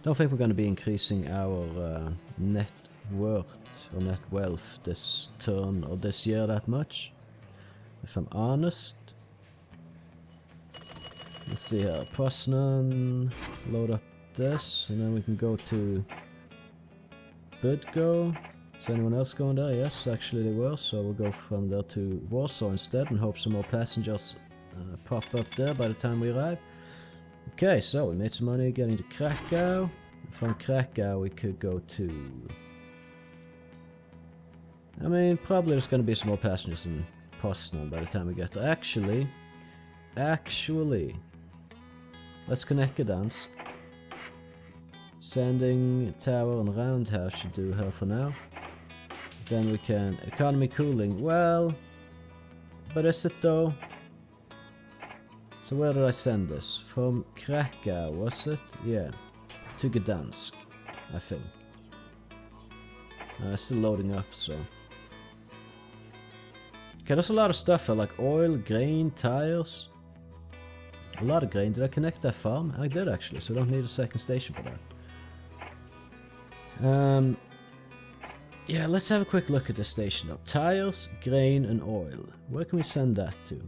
Don't think we're going to be increasing our net worth or net wealth this turn or this year that much, if I'm honest. Let's see here, Poznan, load up this, and then we can go to Budgo. Is anyone else going there? Yes, actually they were, so we'll go from there to Warsaw instead and hope some more passengers pop up there by the time we arrive. Okay, so we made some money getting to Krakow. From Krakow we could go to... I mean, probably there's going to be some more passengers in Poznan by the time we get there. Actually, let's connect Gdansk. Sending tower and roundhouse should do her for now. Then we can... economy cooling. Well, but is it though? So where did I send this? From Krakow, was it? Yeah. To Gdansk, I think. It's still loading up, so... okay, there's a lot of stuff here, like oil, grain, tires. A lot of grain. Did I connect that farm? I did actually, so I don't need a second station for that. Yeah, let's have a quick look at this station though. Tires, grain, and oil. Where can we send that to?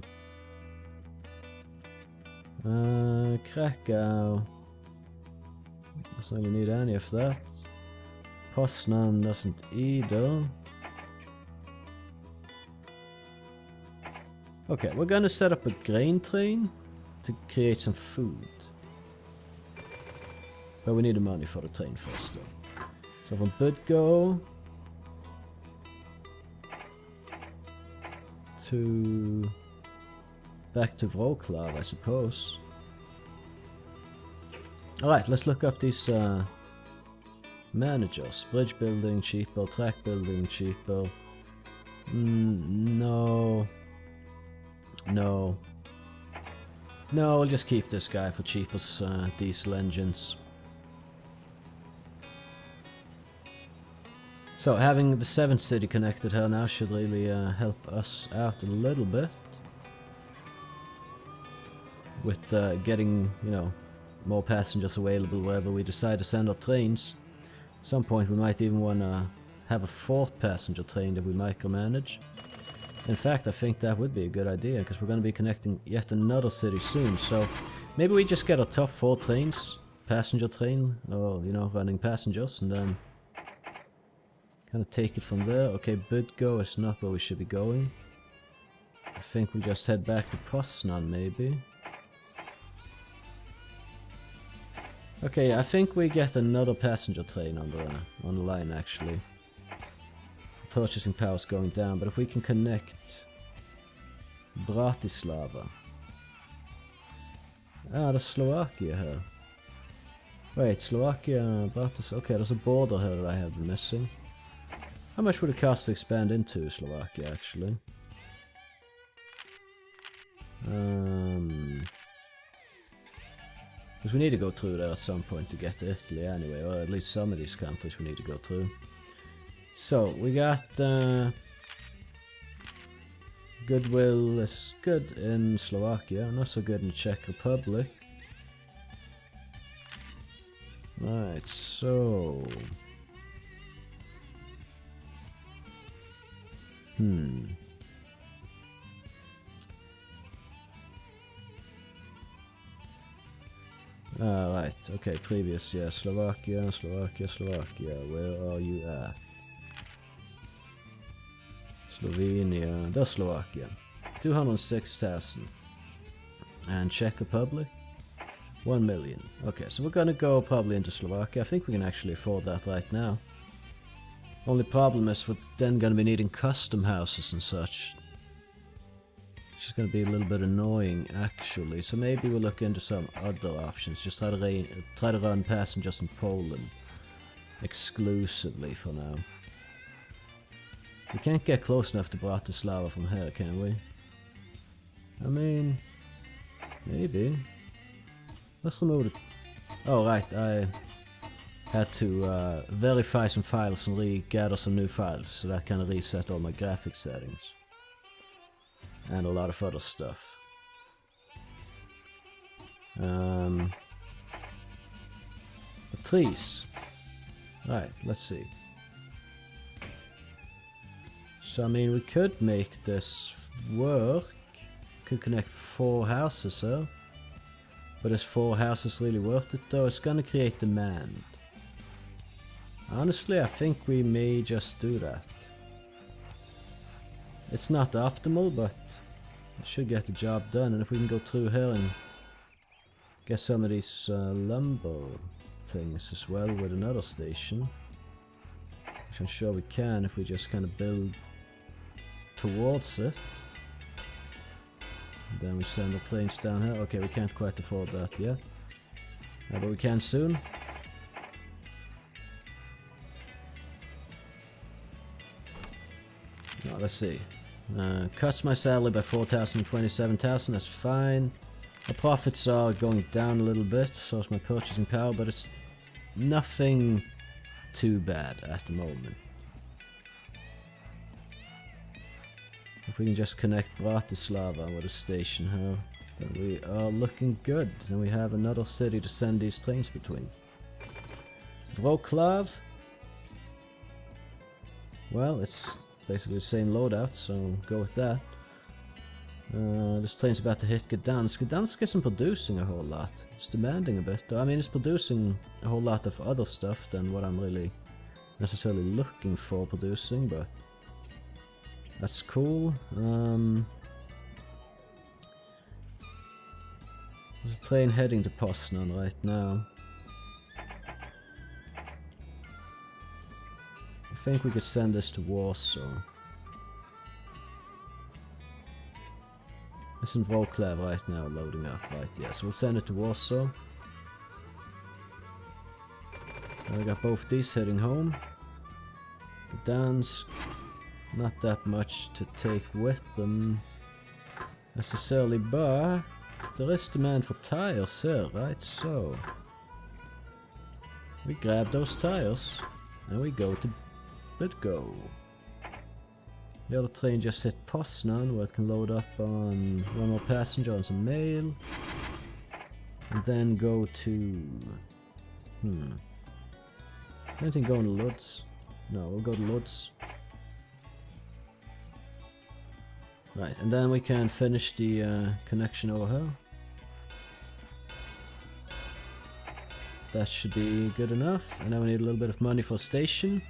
Krakow. Doesn't really need any of that. Poznan doesn't either. Okay, we're gonna set up a grain train to create some food. But we need the money for the train first though. So from Budgo to... back to Wroclaw, I suppose. Alright, let's look up these managers. Bridge building cheaper, track building cheaper. No. No. No, we'll just keep this guy for cheapest diesel engines. So having the 7th city connected here now should really help us out a little bit. With getting, you know, more passengers available wherever we decide to send our trains. At some point we might even want to have a fourth passenger train that we micromanage. In fact, I think that would be a good idea, because we're going to be connecting yet another city soon, so maybe we just get our top 4 trains, passenger train, or, you know, running passengers, and then kind of take it from there. Okay, Budgo is not where we should be going. I think we just head back to Poznan, maybe. Okay, I think we get another passenger train on the line, actually. Purchasing power is going down, but if we can connect Bratislava. Ah, there's Slovakia here. Wait, Slovakia, Bratislava. Okay, there's a border here that I have been missing. How much would it cost to expand into Slovakia, actually? Because we need to go through there at some point to get to Italy anyway, or at least some of these countries we need to go through. So, we got goodwill is good in Slovakia, not so good in the Czech Republic. Right, so... right, okay, previous, yeah, Slovakia, where are you at? Slovenia, that's Slovakia, 206,000. And Czech Republic, 1 million. Okay, so we're gonna go probably into Slovakia. I think we can actually afford that right now. Only problem is we're then gonna be needing custom houses and such. Which is gonna be a little bit annoying actually, so maybe we'll look into some other options. Just try to run passengers in Poland exclusively for now. We can't get close enough to Bratislava from here, can we? I mean, maybe. Let's remove it. Oh right, I had to verify some files and re-gather some new files, so that kind of reset all my graphics settings. And a lot of other stuff. The trees. Right, let's see. So I mean, we could make this work. Could connect 4 houses here. But is 4 houses really worth it though? It's gonna create demand. Honestly, I think we may just do that. It's not optimal, but it should get the job done. And if we can go through here and get some of these lumber things as well with another station, which I'm sure we can if we just kind of build towards it. And then we send the planes down here. Okay, we can't quite afford that yet. But we can soon. Now, let's see. Cuts my salary by 4,000 and 27,000, that's fine. My profits are going down a little bit, so is my purchasing power, but it's nothing too bad at the moment. If we can just connect Bratislava with a station here, then we are looking good. Then we have another city to send these trains between. Wroclaw. Well, it's basically the same loadout, so go with that. This train's about to hit Gdansk. Gdansk isn't producing a whole lot. It's demanding a bit, though. I mean, it's producing a whole lot of other stuff than what I'm really necessarily looking for producing, but that's cool. There's a train heading to Poznan right now. I think we could send this to Warsaw. It's in Wroclaw right now, loading up, right? Yes, we'll send it to Warsaw. And we got both these heading home. Gdansk, not that much to take with them necessarily, but there is demand for tires here, right? So we grab those tires and we go to Budgo. The other train just hit Poznan, where it can load up on one more passenger and some mail. And then go to... anything going to Lodz? No, we'll go to Lodz. Right, and then we can finish the connection over here. That should be good enough. And now we need a little bit of money for a station.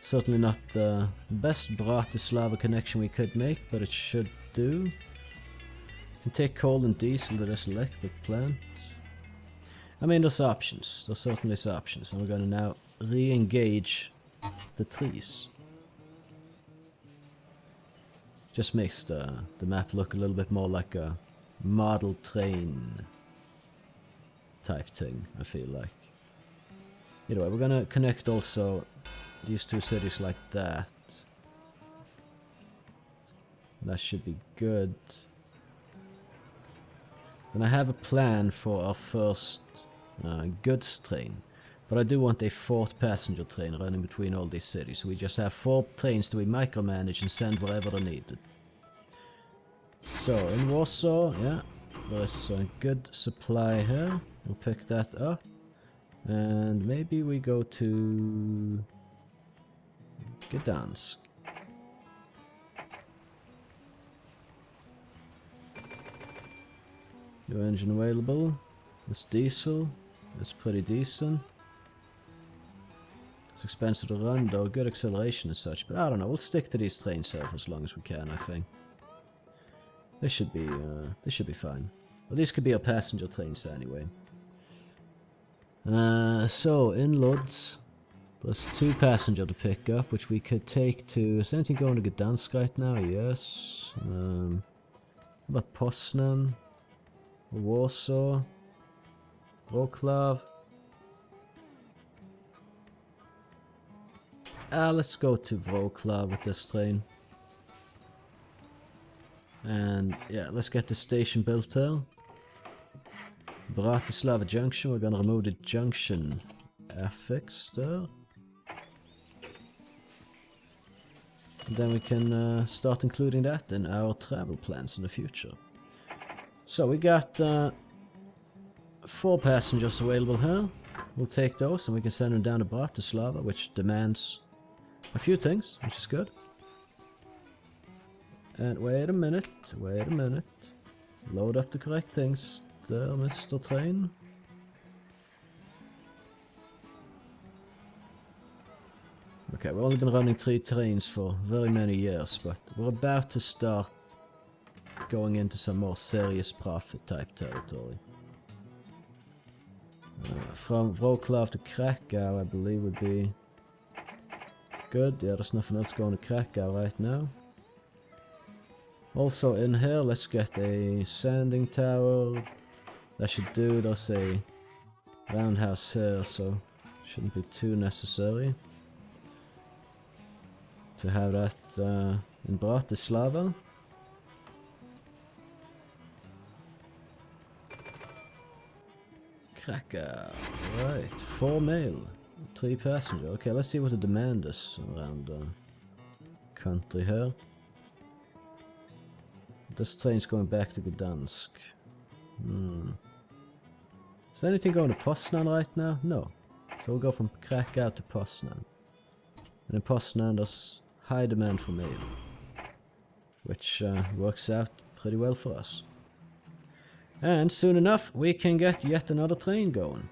Certainly not the best Bratislava connection we could make, but it should do. We can take coal and diesel to this electric plant. I mean, there's options. There certainly is options. And we're going to now re-engage the trees. Just makes the map look a little bit more like a model train type thing, I feel like. Either way, we're gonna connect also these two cities like that. That should be good. And I have a plan for our first goods train. But I do want a 4th passenger train running between all these cities. So we just have 4 trains that we micromanage and send wherever they're needed. So, in Warsaw, yeah, there's a good supply here. We'll pick that up. And maybe we go to Gdansk. New engine available. This diesel is pretty decent. It's expensive to run though, good acceleration and such, but I don't know, we'll stick to these trains here for as long as we can, I think. They should be fine. Well, these could be our passenger trains anyway. So, in Lodz, there's 2 passenger to pick up, which we could take to... Is anything going to Gdansk right now? Yes. How about Poznan? Warsaw? Wrocław? Let's go to Wrocław with this train. And yeah, let's get the station built there. Bratislava Junction, we're gonna remove the junction affix there. And then we can start including that in our travel plans in the future. So we got 4 passengers available here. We'll take those and we can send them down to Bratislava, which demands a few things, which is good. And wait a minute. Load up the correct things there, Mr. Train. Okay, we've only been running 3 trains for very many years, but we're about to start going into some more serious profit type territory. From Wrocław to Krakow, I believe would be good. Yeah, there's nothing else going to Krakow right now. Also in here, let's get a sanding tower. That should do. There's a roundhouse here, so shouldn't be too necessary to have that in Bratislava. Krakow. Right, 4 mail, 3 passenger. Okay, let's see what the demand is around the country here. This train's going back to Gdansk. Is there anything going to Poznan right now? No. So we'll go from Krakow to Poznan. And in Poznan there's high demand for mail, which works out pretty well for us. And soon enough we can get yet another train going,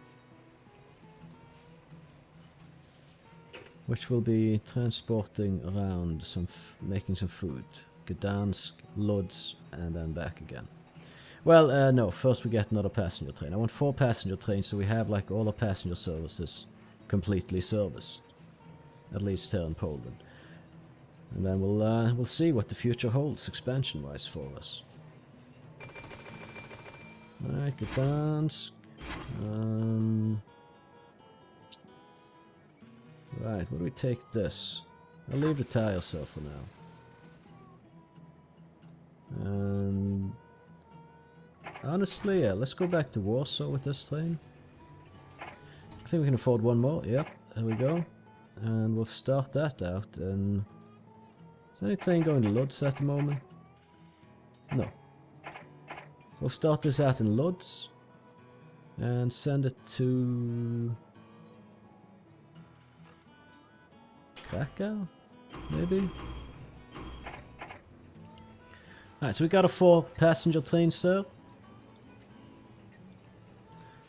which will be transporting around making some food. Gdansk, Lodz, and then back again. Well, no, first we get another passenger train. I want 4 passenger trains so we have like all our passenger services completely serviced. At least here in Poland. And then we'll see what the future holds expansion-wise for us. Alright, Gdansk. Right, where do we take this? I'll leave the tire cell for now. And honestly, yeah, let's go back to Warsaw with this train. I think we can afford 1 more. Yep, there we go. And we'll start that out. And is there any train going to Lodz at the moment? No. We'll start this out in Lodz and send it to Krakow? Maybe? Alright, so we got a 4 passenger trains there.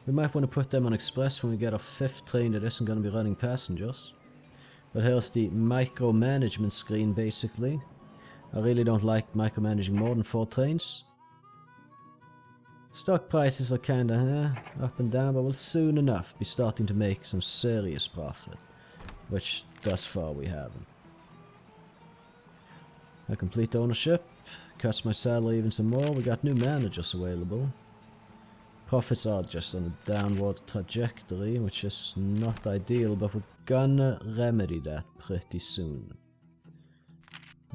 We might want to put them on express when we get our 5th train that isn't going to be running passengers. But here's the micromanagement screen basically. I really don't like micromanaging more than 4 trains. Stock prices are kinda up and down, but we'll soon enough be starting to make some serious profit. Which thus far we haven't. A complete ownership. Cuts my salary even some more. We got new managers available. Profits are just on a downward trajectory, which is not ideal, but we're gonna remedy that pretty soon.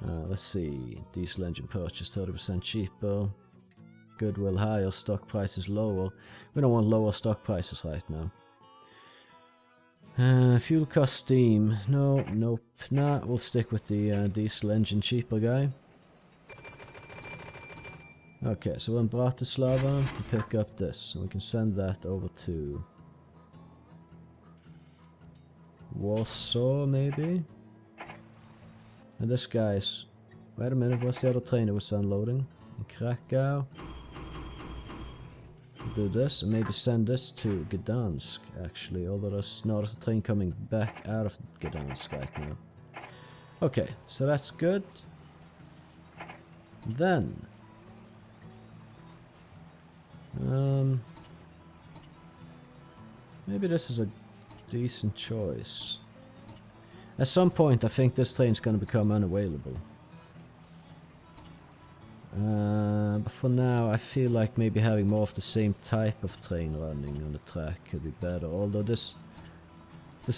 Let's see. Diesel engine purchase 30% cheaper. Goodwill higher, stock prices lower. We don't want lower stock prices right now. Fuel cost steam. No, nope. Nah, we'll stick with the diesel engine cheaper guy. Okay, so in Bratislava, we can pick up this, and we can send that over to Warsaw, maybe? And this guy's... Wait a minute, what's the other train that was unloading? In Krakow. Do this, and maybe send this to Gdansk, actually, although there's a train coming back out of Gdansk right now. Okay, so that's good. Then... maybe this is a decent choice. At some point I think this train's gonna become unavailable. But for now I feel like maybe having more of the same type of train running on the track could be better, although this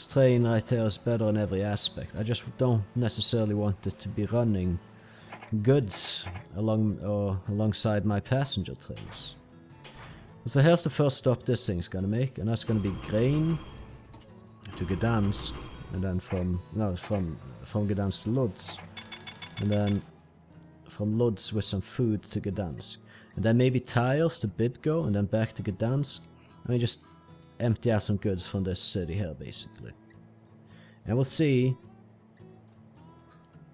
train right here is better in every aspect. I just don't necessarily want it to be running goods alongside my passenger trains. So here's the first stop this thing's gonna make, and that's gonna be grain to Gdansk, and then from Gdansk to Lodz, and then from Lodz with some food to Gdansk, and then maybe tires to Bydgoszcz, and then back to Gdansk. I mean, just empty out some goods from this city here, basically. And we'll see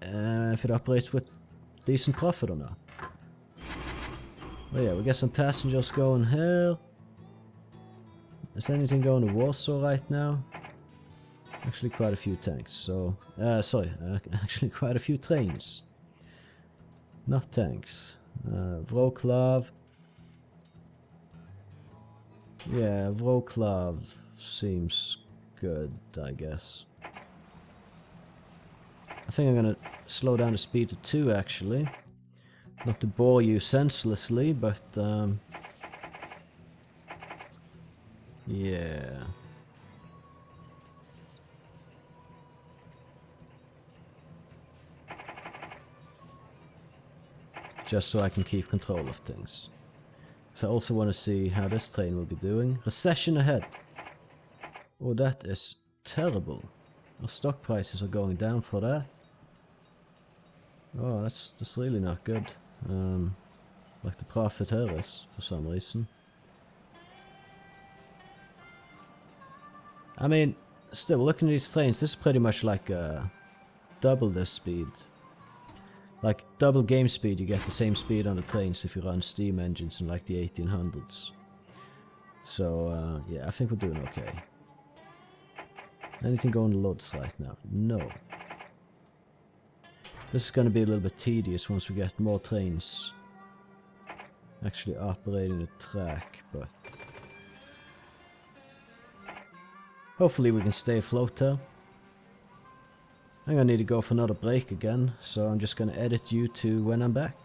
if it operates with decent profit or not. Oh yeah, we got some passengers going here. Is anything going to Warsaw right now? Actually quite a few tanks, so... actually quite a few trains. Not tanks. Wroclaw. Yeah, Wroclaw seems good, I guess. I think I'm gonna slow down the speed to 2, actually. Not to bore you senselessly, but yeah. Just so I can keep control of things. So I also want to see how this train will be doing. Recession ahead. Oh, that is terrible. Our stock prices are going down for that. Oh, that's really not good. Like the profit here is, for some reason. I mean, still, looking at these trains, this is pretty much like double this speed. Like double game speed, you get the same speed on the trains if you run steam engines in like the 1800s. So, yeah, I think we're doing okay. Anything going to Lodz right now? No. This is going to be a little bit tedious once we get more trains actually operating the track, but hopefully we can stay afloat there. I'm going to need to go for another break again, so I'm just going to edit you to when I'm back.